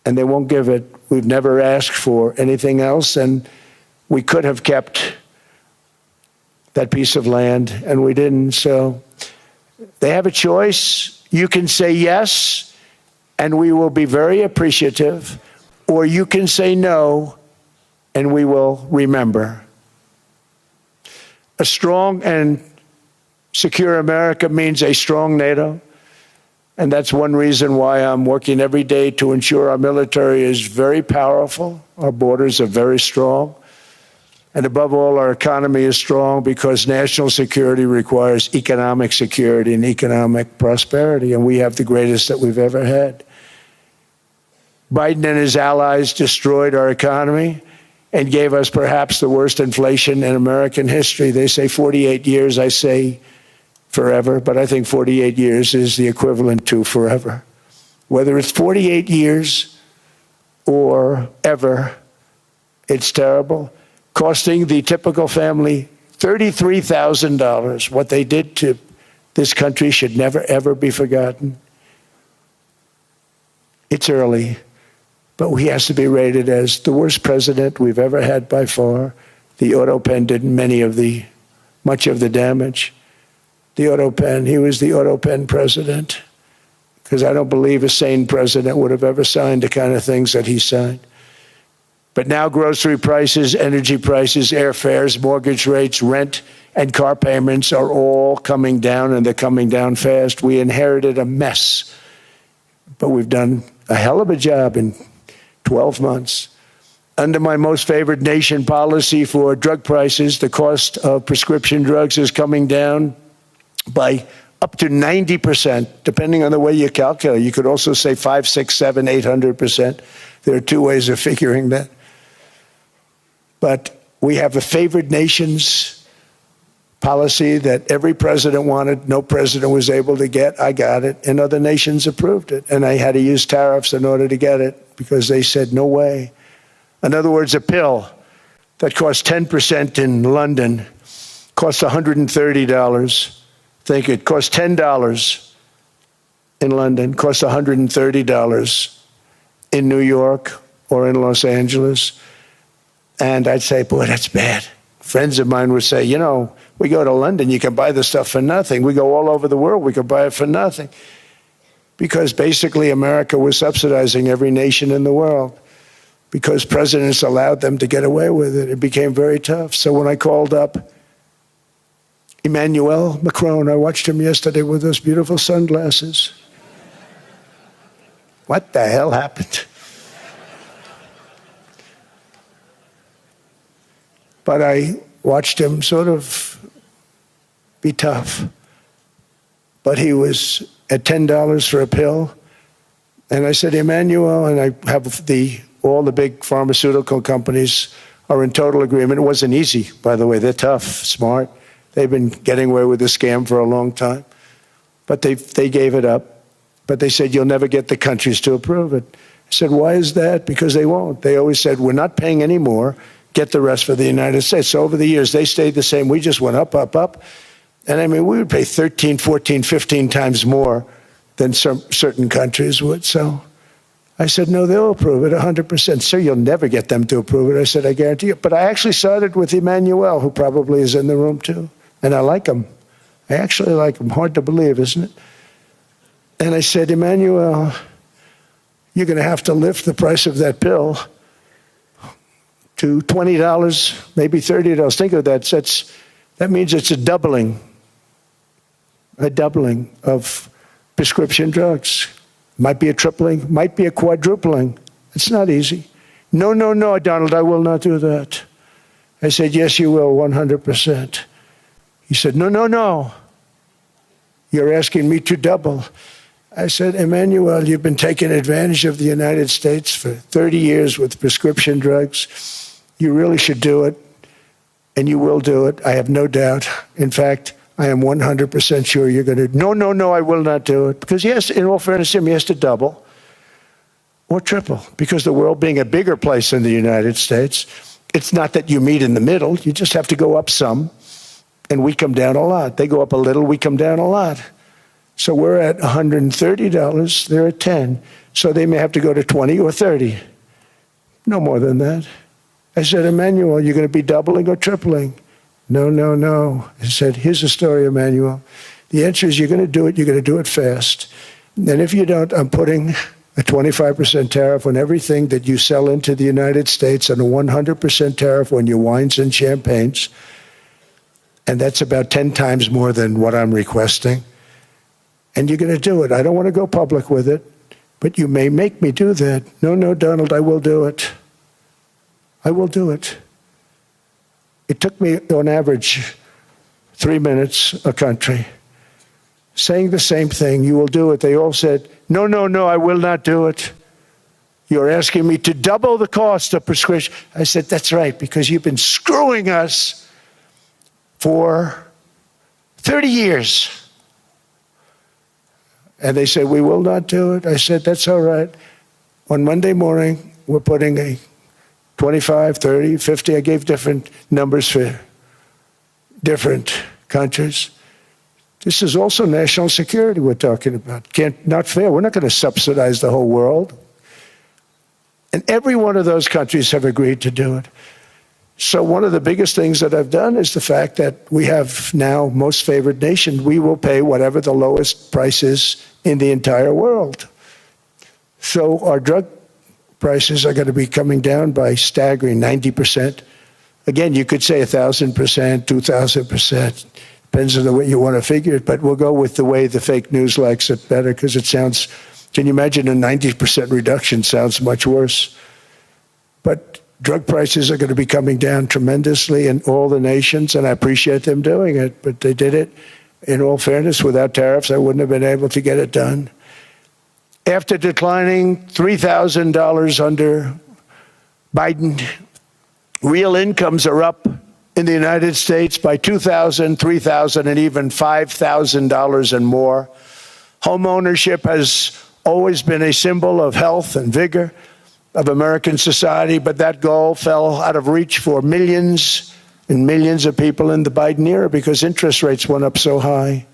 and they won't give it. We've never asked for anything else, and we could have kept that piece of land, and we didn't. So they have a choice. You can say yes, and we will be very appreciative, or you can say no, and we will remember. A strong and secure America means a strong NATO, and that's one reason why I'm working every day to ensure our military is very powerful, our borders are very strong, and above all, our economy is strong, because national security requires economic security and economic prosperity, and we have the greatest that we've ever had. Biden and his allies destroyed our economy and gave us perhaps the worst inflation in American history. They say 48 years, I say forever, but I think 48 years is the equivalent to forever. Whether it's 48 years or ever, it's terrible, costing the typical family $33,000. What they did to this country should never, ever be forgotten. It's early, but he has to be rated as the worst president we've ever had by far. The auto pen did much of the damage. The auto pen, he was the auto pen president, because I don't believe a sane president would have ever signed the kind of things that he signed. But now grocery prices, energy prices, airfares, mortgage rates, rent, and car payments are all coming down, and they're coming down fast. We inherited a mess, but we've done a hell of a job in 12 months. Under my most favored nation policy for drug prices, the cost of prescription drugs is coming down by up to 90%, depending on the way you calculate. You could also say 5, 6, 7, 800%. There are two ways of figuring that. But we have a favored nations policy that every president wanted, no president was able to get. I got it, and other nations approved it. And I had to use tariffs in order to get it, because they said, no way. In other words, a pill that costs 10% in London costs $130. Think it costs $10 in London, costs $130 in New York or in Los Angeles. And I'd say, boy, that's bad. Friends of mine would say, you know, we go to London, you can buy the stuff for nothing. We go all over the world, we can buy it for nothing. Because basically America was subsidizing every nation in the world, because presidents allowed them to get away with it. It became very tough. So when I called up Emmanuel Macron, I watched him yesterday with those beautiful sunglasses. What the hell happened? But I watched him sort of be tough. But he was at $10 for a pill. And I said, Emmanuel, and I have all the big pharmaceutical companies are in total agreement. It wasn't easy, by the way. They're tough, smart. They've been getting away with the scam for a long time. But they gave it up. But they said, you'll never get the countries to approve it. I said, why is that? Because they won't. They always said, we're not paying any more. Get the rest for the United States. So over the years, they stayed the same. We just went up, up, up. And I mean, we would pay 13, 14, 15 times more than certain countries would. So I said, no, they'll approve it 100%. Sir, you'll never get them to approve it. I said, I guarantee you. But I actually started with Emmanuel, who probably is in the room too. And I like him. I actually like him. Hard to believe, isn't it? And I said, Emmanuel, you're going to have to lift the price of that pill to $20, maybe $30. Think of that. That means it's a doubling of prescription drugs. Might be a tripling, might be a quadrupling. It's not easy. No, no, no, Donald, I will not do that. I said, yes, you will, 100%. He said, no, no, no. You're asking me to double. I said, Emmanuel, you've been taking advantage of the United States for 30 years with prescription drugs. You really should do it, and you will do it. I have no doubt. In fact, I am 100% sure you're going to. No, no, no, I will not do it. Because yes, in all fairness to him, he has to double or triple. Because the world being a bigger place than the United States, it's not that you meet in the middle. You just have to go up some, and we come down a lot. They go up a little, we come down a lot. So we're at $130, they're at 10. So they may have to go to 20 or 30. No more than that. I said, Emmanuel, you're going to be doubling or tripling? No, no, no. I said, here's the story, Emmanuel. The answer is you're going to do it, you're going to do it fast. And if you don't, I'm putting a 25% tariff on everything that you sell into the United States and a 100% tariff on your wines and champagnes. And that's about 10 times more than what I'm requesting. And you're going to do it. I don't want to go public with it, but you may make me do that. No, no, Donald, I will do it. I will do it. It took me, on average, 3 minutes a country, saying the same thing. You will do it. They all said, no, no, no, I will not do it. You're asking me to double the cost of prescription. I said, that's right, because you've been screwing us for 30 years. And they said, we will not do it. I said, that's all right. On Monday morning, we're putting a 25, 30, 50. I gave different numbers for different countries. This is also national security we're talking about. Not fair. We're not going to subsidize the whole world. And every one of those countries have agreed to do it. So one of the biggest things that I've done is the fact that we have now most favored nation. We will pay whatever the lowest price is in the entire world. So our drug prices are going to be coming down by staggering 90%. Again, you could say 1,000%, 2,000%. Depends on the way you want to figure it, but we'll go with the way the fake news likes it better because it sounds, can you imagine a 90% reduction sounds much worse. But drug prices are going to be coming down tremendously in all the nations, and I appreciate them doing it, but they did it. In all fairness, without tariffs, I wouldn't have been able to get it done. After declining $3,000 under Biden, real incomes are up in the United States by $2,000, $3,000, and even $5,000 and more. Home ownership has always been a symbol of health and vigor of American society, but that goal fell out of reach for millions and millions of people in the Biden era because interest rates went up so high.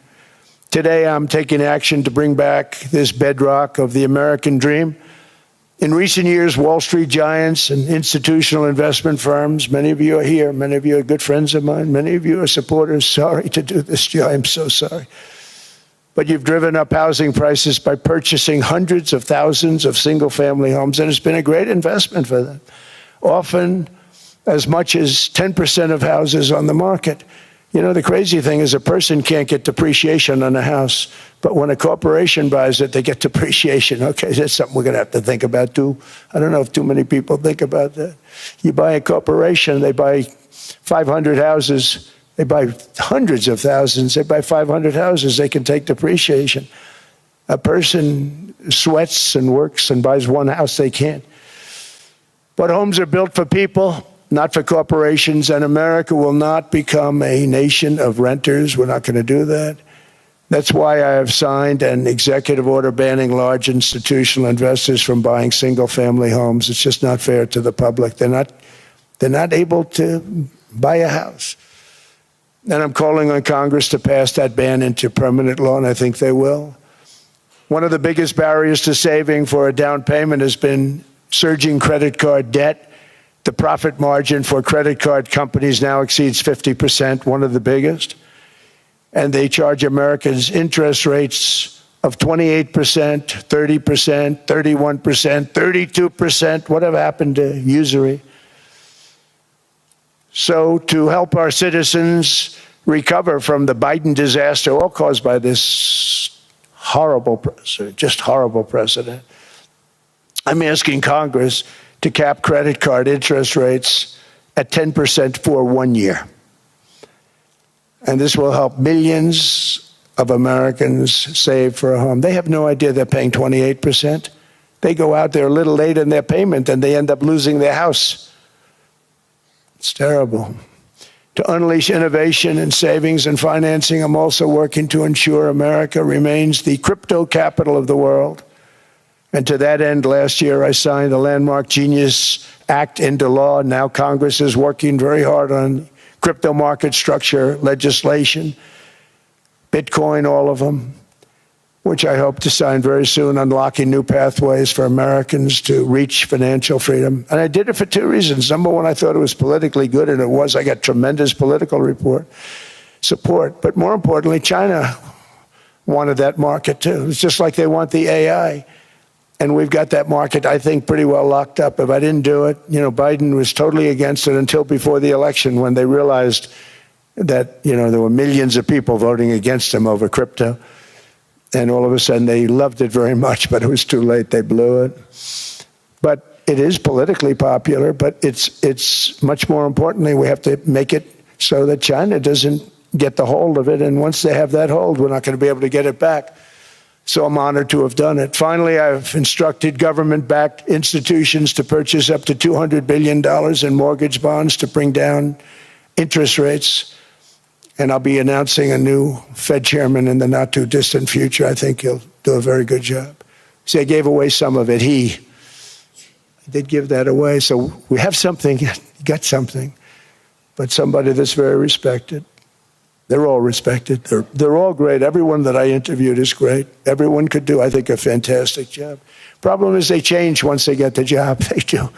Today, I'm taking action to bring back this bedrock of the American dream. In recent years, Wall Street giants and institutional investment firms, many of you are here, many of you are good friends of mine, many of you are supporters. Sorry to do this, Joe, I'm so sorry. But you've driven up housing prices by purchasing hundreds of thousands of single-family homes, and it's been a great investment for them. Often as much as 10% of houses on the market. You know, the crazy thing is a person can't get depreciation on a house, but when a corporation buys it, they get depreciation. Okay, that's something we're going to have to think about too. I don't know if too many people think about that. You buy a corporation, they buy 500 houses, they buy hundreds of thousands, they buy 500 houses, they can take depreciation. a person sweats and works and buys one house they can't. But homes are built for people, not for corporations, and America will not become a nation of renters. We're not going to do that. That's why I have signed an executive order banning large institutional investors from buying single-family homes. It's just not fair to the public. They're not able to buy a house. And I'm calling on Congress to pass that ban into permanent law, and I think they will. One of the biggest barriers to saving for a down payment has been surging credit card debt. The profit margin for credit card companies now exceeds 50%, one of the biggest. And they charge Americans interest rates of 28%, 30%, 31%, 32%. Whatever happened to usury? So to help our citizens recover from the Biden disaster, all caused by this horrible precedent, I'm asking Congress to cap credit card interest rates at 10% for 1 year. And this will help millions of Americans save for a home. They have no idea they're paying 28%. They go out there a little late in their payment and they end up losing their house. It's terrible. To unleash innovation in savings and financing, I'm also working to ensure America remains the crypto capital of the world. And to that end, last year, I signed the landmark Genius Act into law. Now Congress is working very hard on crypto market structure legislation, Bitcoin, all of them, which I hope to sign very soon, unlocking new pathways for Americans to reach financial freedom. And I did it for two reasons. Number one, I thought it was politically good, and it was. I got tremendous political support. But more importantly, China wanted that market too. It's just like they want the AI. And we've got that market, I think, pretty well locked up. If I didn't do it, Biden was totally against it until before the election when they realized that, there were millions of people voting against him over crypto. And all of a sudden they loved it very much, but it was too late. They blew it. But it is politically popular, but it's much more importantly, we have to make it so that China doesn't get the hold of it. And once they have that hold, we're not going to be able to get it back. So I'm honored to have done it. Finally, I've instructed government-backed institutions to purchase up to $200 billion in mortgage bonds to bring down interest rates. And I'll be announcing a new Fed chairman in the not-too-distant future. I think he'll do a very good job. See, I gave away some of it. He did give that away. So we have something, got something, but somebody that's very respected. They're all respected. They're all great. Everyone that I interviewed is great. Everyone could do, I think, a fantastic job. Problem is they change once they get the job. They do.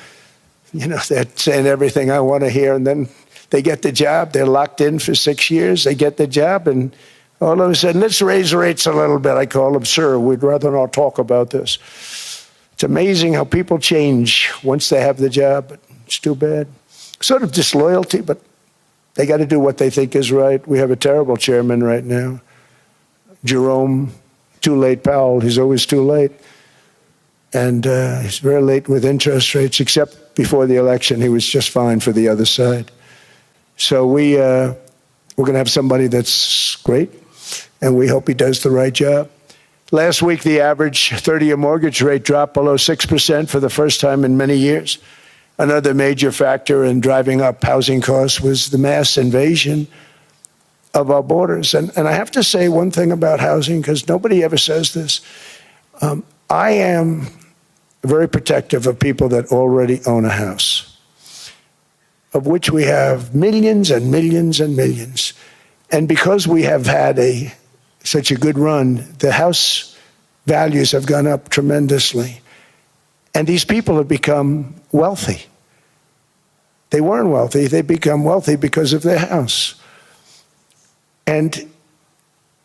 They're saying everything I want to hear, and then they get the job. They're locked in for 6 years. They get the job, and all of a sudden, let's raise rates a little bit. I call them, sir, we'd rather not talk about this. It's amazing how people change once they have the job, but it's too bad. Sort of disloyalty, but they got to do what they think is right. We have a terrible chairman right now, Jerome Too Late Powell. He's always too late. And he's very late with interest rates, except before the election. He was just fine for the other side. So we're going to have somebody that's great, and we hope he does the right job. Last week, the average 30-year mortgage rate dropped below 6% for the first time in many years. Another major factor in driving up housing costs was the mass invasion of our borders. And I have to say one thing about housing, because nobody ever says this. I am very protective of people that already own a house, of which we have millions and millions and millions. And because we have had such a good run, the house values have gone up tremendously. And these people have become wealthy. They weren't wealthy. They become wealthy because of their house. And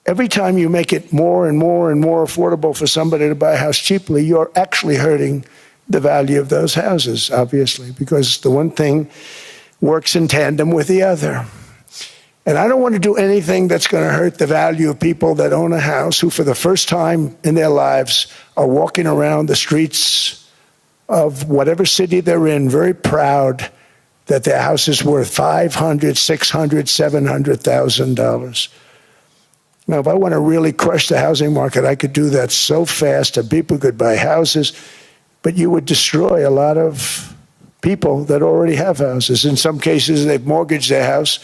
every time you make it more and more and more affordable for somebody to buy a house cheaply, you're actually hurting the value of those houses, obviously, because the one thing works in tandem with the other. And I don't want to do anything that's going to hurt the value of people that own a house who, for the first time in their lives, are walking around the streets of whatever city they're in, very proud that their house is worth $500,000, $600,000, $700,000. Now, if I want to really crush the housing market, I could do that so fast and people could buy houses, but you would destroy a lot of people that already have houses. In some cases, they've mortgaged their house,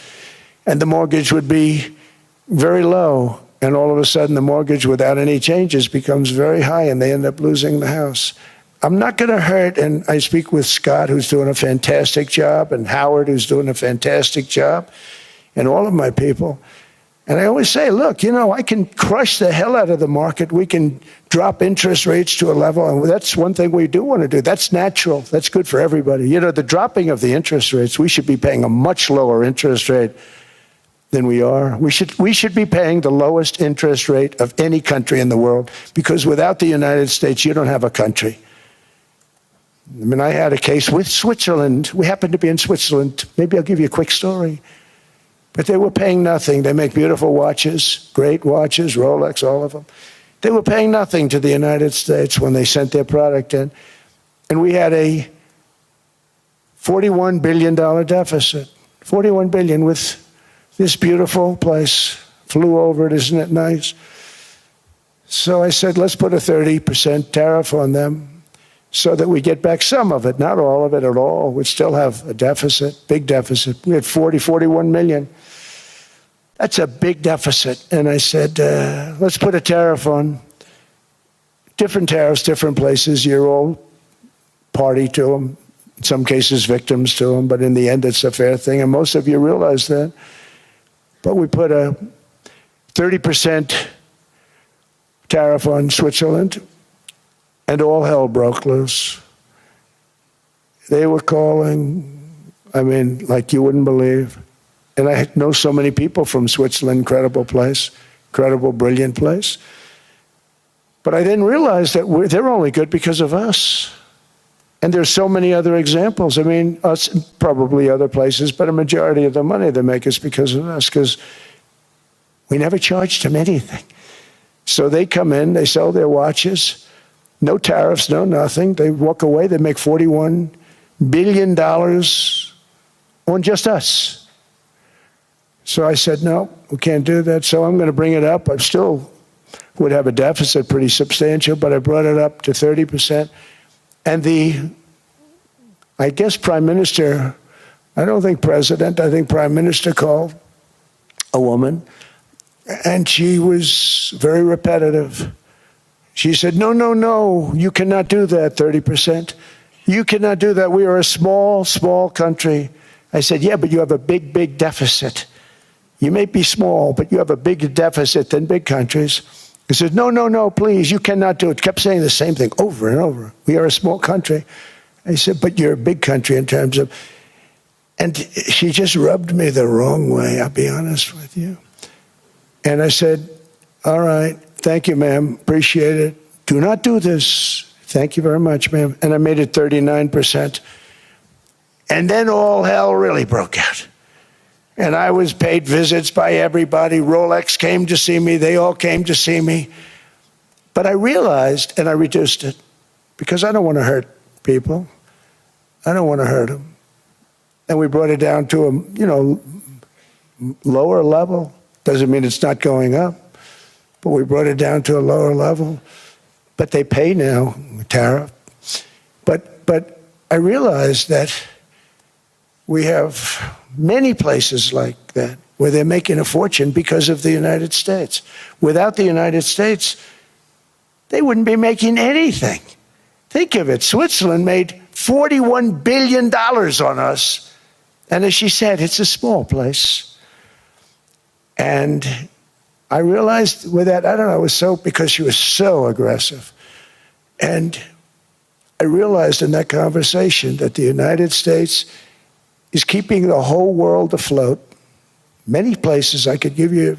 and the mortgage would be very low. And all of a sudden, the mortgage without any changes becomes very high, and they end up losing the house. I'm not going to hurt, and I speak with Scott, who's doing a fantastic job, and Howard, who's doing a fantastic job, and all of my people. And I always say, look, you know, I can crush the hell out of the market. We can drop interest rates to a level, and that's one thing we do want to do. That's natural. That's good for everybody. You know, the dropping of the interest rates, we should be paying a much lower interest rate than we are. We should be paying the lowest interest rate of any country in the world, because without the United States, you don't have a country. I mean, I had a case with Switzerland. We happened to be in Switzerland. Maybe I'll give you a quick story. But they were paying nothing. They make beautiful watches, great watches, Rolex, all of them. They were paying nothing to the United States when they sent their product in. And we had a $41 billion deficit. $41 billion with this beautiful place. Flew over it, isn't it nice? So I said, let's put a 30% tariff on them so that we get back some of it, not all of it at all. We'd still have a deficit, big deficit. We had 41 million. That's a big deficit. And I said, let's put a tariff on. Different tariffs, different places. You're all party to them. In some cases, victims to them. But in the end, it's a fair thing. And most of you realize that. But we put a 30% tariff on Switzerland, and all hell broke loose. They were calling, I mean, like you wouldn't believe. And I know so many people from Switzerland, incredible place, incredible, brilliant place. But I didn't realize that they're only good because of us. And there's so many other examples. I mean, us, probably other places, but a majority of the money they make is because of us, because we never charged them anything. So they come in, they sell their watches, no tariffs, no nothing. They walk away, they make $41 billion on just us. So I said, no, we can't do that. So I'm going to bring it up. I still would have a deficit pretty substantial, but I brought it up to 30%. And I guess Prime Minister, I don't think President, I think Prime Minister called a woman, and she was very repetitive. She said, no, no, no, you cannot do that, 30%. You cannot do that. We are a small, small country. I said, yeah, but you have a big, big deficit. You may be small, but you have a bigger deficit than big countries. He said, no, no, no, please, you cannot do it. Kept saying the same thing over and over. We are a small country. I said, but you're a big country in terms of... And she just rubbed me the wrong way, I'll be honest with you. And I said, all right, thank you, ma'am, appreciate it. Do not do this. Thank you very much, ma'am. And I made it 39%. And then all hell really broke out. And I was paid visits by everybody. Rolex came to see me. They all came to see me. But I realized, and I reduced it, because I don't want to hurt people. I don't want to hurt them. And we brought it down to a, lower level. Doesn't mean it's not going up. But we brought it down to a lower level. But they pay now, tariff. But I realized that we have many places like that where they're making a fortune because of the United States. Without the United States, they wouldn't be making anything. Think of it. Switzerland made $41 billion on us. And as she said, it's a small place. And I realized with that, I don't know, it was so, because she was so aggressive. And I realized in that conversation that the United States is keeping the whole world afloat. Many places, I could give you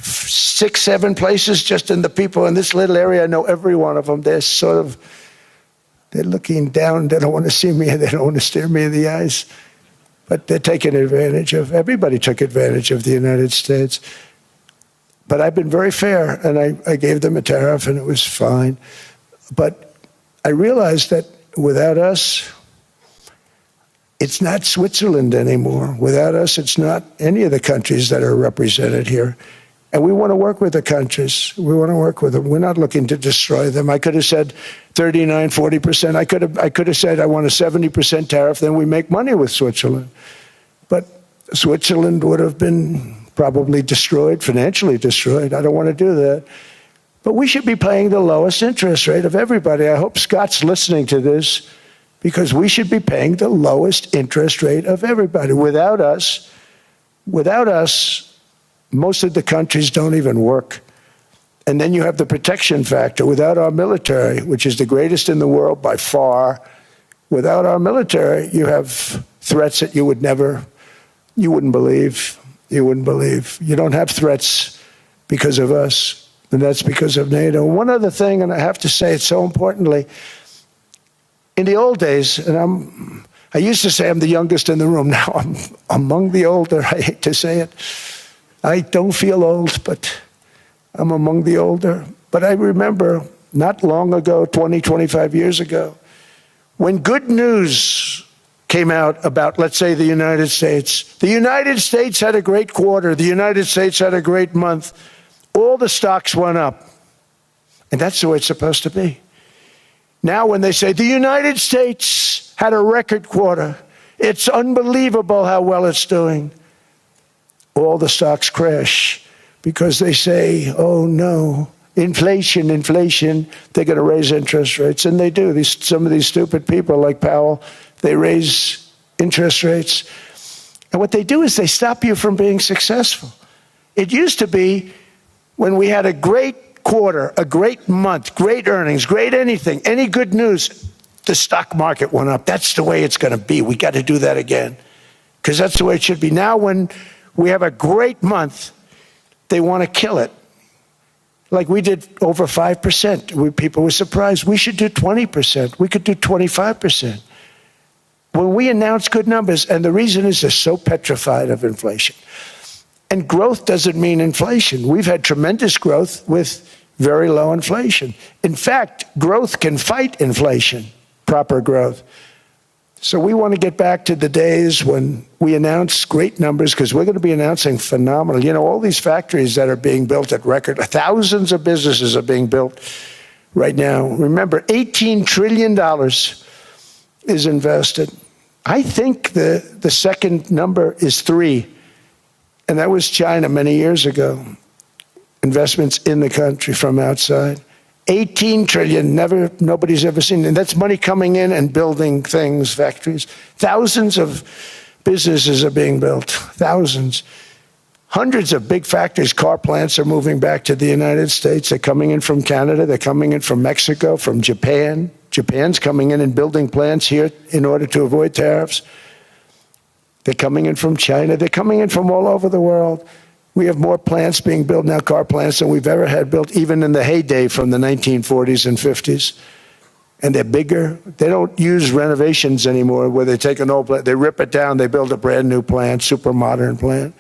6, 7 places just in the people in this little area. I know every one of them. They're looking down. They don't want to see me. They don't want to stare me in the eyes. But they're taking advantage of, everybody took advantage of the United States. But I've been very fair, and I gave them a tariff, and it was fine. But I realized that without us, it's not Switzerland anymore. Without us, it's not any of the countries that are represented here. And we want to work with the countries. We want to work with them. We're not looking to destroy them. I could have said 39, 40%. I could have said I want a 70% tariff, then we make money with Switzerland. But Switzerland would have been probably destroyed, financially destroyed. I don't want to do that. But we should be paying the lowest interest rate of everybody. I hope Scott's listening to this, because we should be paying the lowest interest rate of everybody. Without us, most of the countries don't even work. And then you have the protection factor. Without our military, which is the greatest in the world by far, without our military, you have threats that you wouldn't believe. You wouldn't believe. You don't have threats because of us, and that's because of NATO. One other thing, and I have to say it so importantly, in the old days, and I used to say I'm the youngest in the room. Now I'm among the older. I hate to say it. I don't feel old, but I'm among the older. But I remember not long ago, 20, 25 years ago, when good news came out about, let's say, the United States. The United States had a great quarter. The United States had a great month. All the stocks went up. And that's the way it's supposed to be. Now when they say the United States had a record quarter, it's unbelievable how well it's doing, all the stocks crash because they say, oh no, inflation, they're going to raise interest rates. And they do. Some of these stupid people like Powell, they raise interest rates. And what they do is they stop you from being successful. It used to be when we had a great quarter, a great month, great earnings, great anything, any good news, the stock market went up. That's the way it's going to be. We got to do that again, because that's the way it should be. Now when we have a great month, they want to kill it. Like we did over 5%. People were surprised. We should do 20%. We could do 25%. When we announce good numbers, and the reason is they're so petrified of inflation. And growth doesn't mean inflation. We've had tremendous growth with very low inflation. In fact, growth can fight inflation, proper growth. So we want to get back to the days when we announce great numbers, because we're going to be announcing phenomenal. You know, all these factories that are being built at record, thousands of businesses are being built right now. Remember, $18 trillion is invested. I think the second number is 3, and that was China many years ago. Investments in the country from outside. 18 trillion, nobody's ever seen. And that's money coming in and building things, factories. Thousands of businesses are being built, thousands. Hundreds of big factories, car plants are moving back to the United States. They're coming in from Canada, they're coming in from Mexico, from Japan. Japan's coming in and building plants here in order to avoid tariffs. They're coming in from China, they're coming in from all over the world. We have more plants being built now, car plants, than we've ever had built, even in the heyday from the 1940s and 50s. And they're bigger. They don't use renovations anymore where they take an old plant, they rip it down, they build a brand new plant, super modern plant.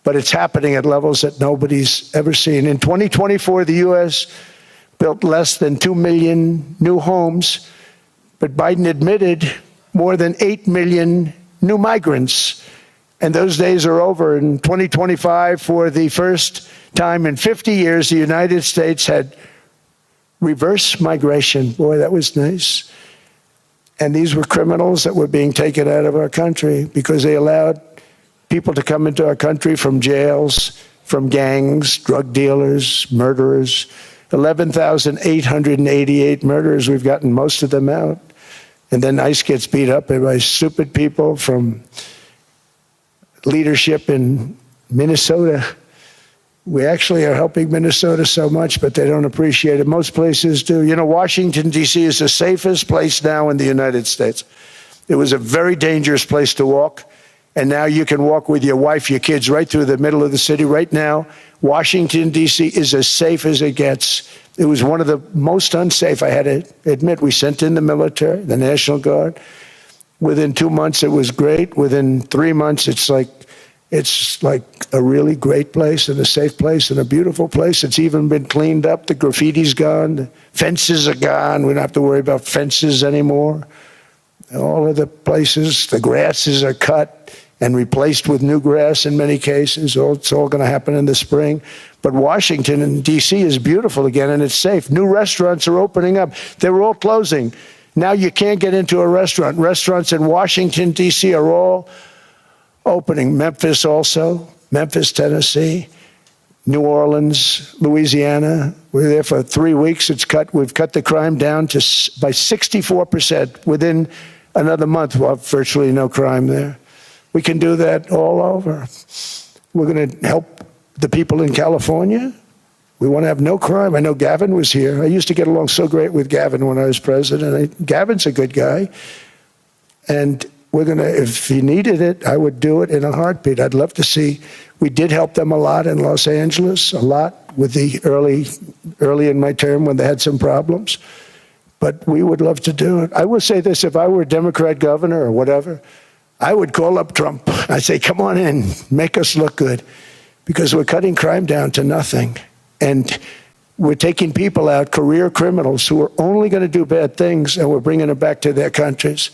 But it's happening at levels that nobody's ever seen. In 2024, the U.S. built less than 2 million new homes, but Biden admitted more than 8 million new migrants. And those days are over. In 2025, for the first time in 50 years, the United States had reverse migration. Boy, that was nice. And these were criminals that were being taken out of our country because they allowed people to come into our country from jails, from gangs, drug dealers, murderers. 11,888 murderers. We've gotten most of them out. And then ICE gets beat up by stupid people from leadership in Minnesota. We actually are helping Minnesota so much, but they don't appreciate it. Most places do. You know, Washington, D.C. is the safest place now in the United States. It was a very dangerous place to walk, and now you can walk with your wife, your kids, right through the middle of the city. Right now, Washington, D.C. is as safe as it gets. It was one of the most unsafe. I had to admit, we sent in the military, the National Guard. Within 2 months, it was great. Within 3 months, it's like a really great place and a safe place and a beautiful place. It's even been cleaned up. The graffiti's gone. The fences are gone. We don't have to worry about fences anymore. All of the places, the grasses are cut. and replaced with new grass in many cases. It's all going to happen in the spring. But Washington and D.C. is beautiful again, and it's safe. New restaurants are opening up. They were all closing. Now you can't get into a restaurant. Restaurants in Washington, D.C. are all opening. Memphis also, Memphis, Tennessee, New Orleans, Louisiana. We're there for 3 weeks. We've cut the crime down by 64%. Within another month, we'll have virtually no crime there. We can do that all over. We're going to help the people in California. We want to have no crime. I know Gavin was here. I used to get along so great with Gavin when I was president. Gavin's a good guy. And we're going to, if he needed it, I would do it in a heartbeat. I'd love to see. We did help them a lot in Los Angeles, a lot with the early in my term when they had some problems. But we would love to do it. I will say this, if I were a Democrat governor or whatever, I would call up Trump. I'd say, come on in, make us look good. Because we're cutting crime down to nothing. And we're taking people out, career criminals who are only going to do bad things, and we're bringing them back to their countries.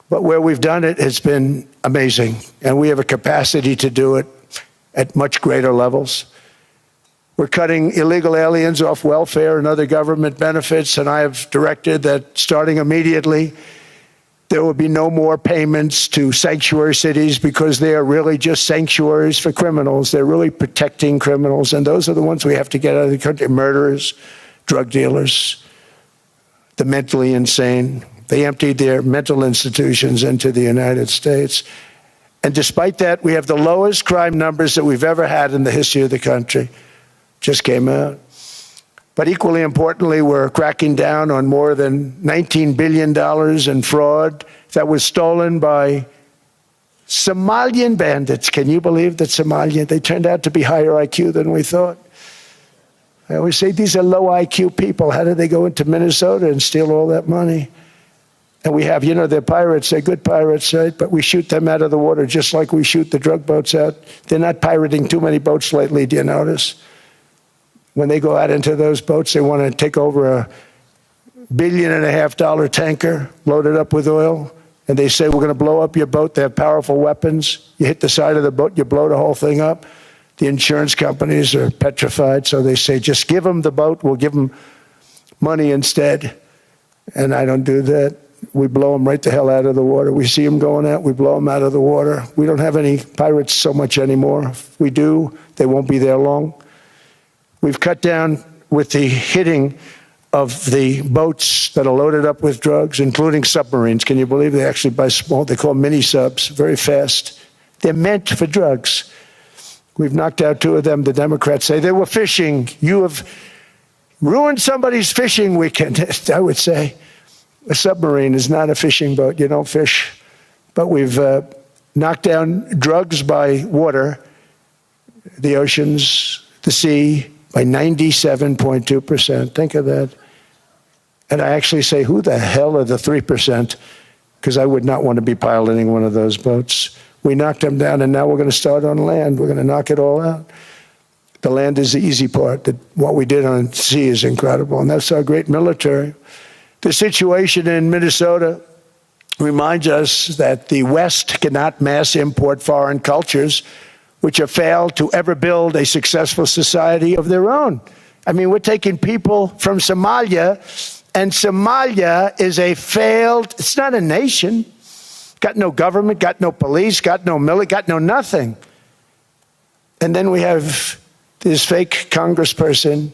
But where we've done it has been amazing. And we have a capacity to do it at much greater levels. We're cutting illegal aliens off welfare and other government benefits, and I have directed that starting immediately, there will be no more payments to sanctuary cities because they are really just sanctuaries for criminals. They're really protecting criminals, and those are the ones we have to get out of the country. Murderers, drug dealers, the mentally insane. They emptied their mental institutions into the United States. And despite that, we have the lowest crime numbers that we've ever had in the history of the country. Just came out. But equally importantly, we're cracking down on more than $19 billion in fraud that was stolen by Somalian bandits. Can you believe that Somalia? They turned out to be higher IQ than we thought. I always say these are low IQ people. How did they go into Minnesota and steal all that money? And we have, they're pirates. They're good pirates, right? But we shoot them out of the water just like we shoot the drug boats out. They're not pirating too many boats lately, do you notice? When they go out into those boats, they want to take over $1.5 billion tanker loaded up with oil, and they say, we're going to blow up your boat. They have powerful weapons. You hit the side of the boat, you blow the whole thing up. The insurance companies are petrified, so they say, just give them the boat. We'll give them money instead. And I don't do that. We blow them right the hell out of the water. We see them going out, we blow them out of the water. We don't have any pirates so much anymore. If we do, they won't be there long. We've cut down with the hitting of the boats that are loaded up with drugs, including submarines. Can you believe they actually buy small, they call them mini subs, very fast. They're meant for drugs. We've knocked out 2 of them. The Democrats say they were fishing. You have ruined somebody's fishing weekend. I would say a submarine is not a fishing boat. You don't fish. But we've knocked down drugs by water, the oceans, the sea, by 97.2%. Think of that. And I actually say, who the hell are the 3%? Because I would not want to be piloting one of those boats. We knocked them down, and now we're going to start on land. We're going to knock it all out. The land is the easy part. What we did on sea is incredible, and that's our great military. The situation in Minnesota reminds us that the West cannot mass import foreign cultures which have failed to ever build a successful society of their own. I mean, we're taking people from Somalia, and Somalia is a failed, it's not a nation. Got no government, got no police, got no military, got no nothing. And then we have this fake congressperson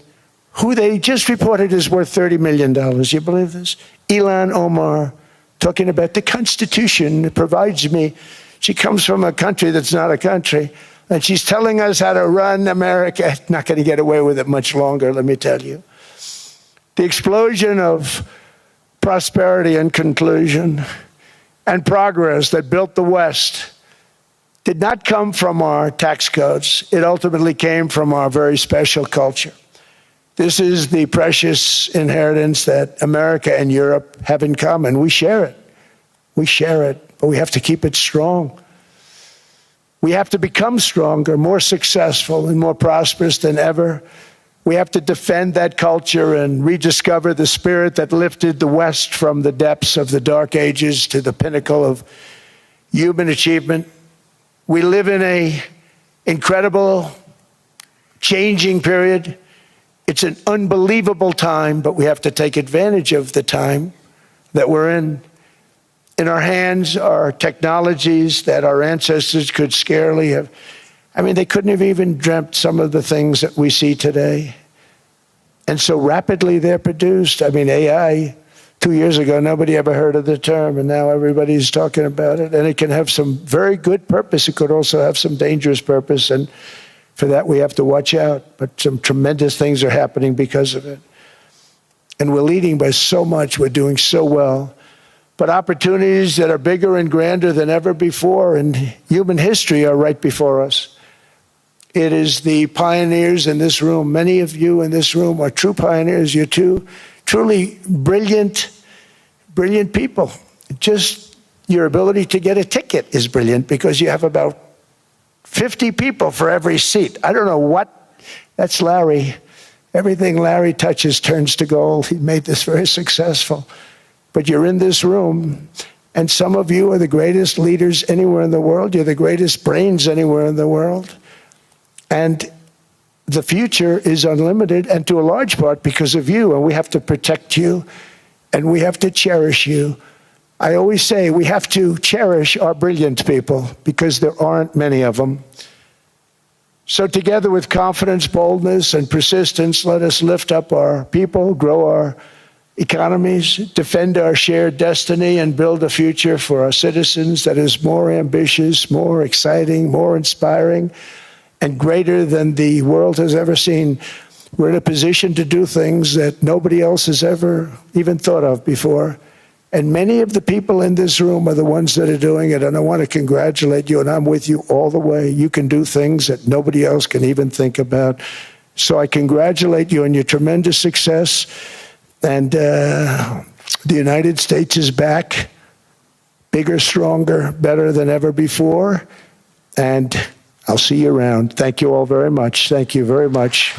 who they just reported is worth $30 million. You believe this? Ilhan Omar, talking about the Constitution provides me. She comes from a country that's not a country. And she's telling us how to run America. Not going to get away with it much longer, let me tell you. The explosion of prosperity and conclusion and progress that built the West did not come from our tax codes. It ultimately came from our very special culture. This is the precious inheritance that America and Europe have in common. We share it. We share it, but we have to keep it strong. We have to become stronger, more successful, and more prosperous than ever. We have to defend that culture and rediscover the spirit that lifted the West from the depths of the Dark Ages to the pinnacle of human achievement. We live in an incredible, changing period. It's an unbelievable time, but we have to take advantage of the time that we're in. In our hands are technologies that our ancestors could scarcely have. I mean, they couldn't have even dreamt some of the things that we see today. And so rapidly they're produced. I mean, AI, 2 years ago, nobody ever heard of the term, and now everybody's talking about it. And it can have some very good purpose. It could also have some dangerous purpose, and for that we have to watch out. But some tremendous things are happening because of it. And we're leading by so much. We're doing so well. But opportunities that are bigger and grander than ever before in human history are right before us. It is the pioneers in this room. Many of you in this room are true pioneers. You're truly brilliant people. Just your ability to get a ticket is brilliant because you have about 50 people for every seat. I don't know what, that's Larry. Everything Larry touches turns to gold. He made this very successful. But you're in this room, and some of you are the greatest leaders anywhere in the world. You're the greatest brains anywhere in the world. And the future is unlimited, and to a large part because of you, and we have to protect you, and we have to cherish you. I always say we have to cherish our brilliant people because there aren't many of them. So together with confidence, boldness, and persistence, let us lift up our people, grow our economies, defend our shared destiny, and build a future for our citizens that is more ambitious, more exciting, more inspiring, and greater than the world has ever seen. We're in a position to do things that nobody else has ever even thought of before. And many of the people in this room are the ones that are doing it, and I want to congratulate you, and I'm with you all the way. You can do things that nobody else can even think about. So I congratulate you on your tremendous success. And the United States is back, bigger, stronger, better than ever before. And I'll see you around. Thank you all very much. Thank you very much.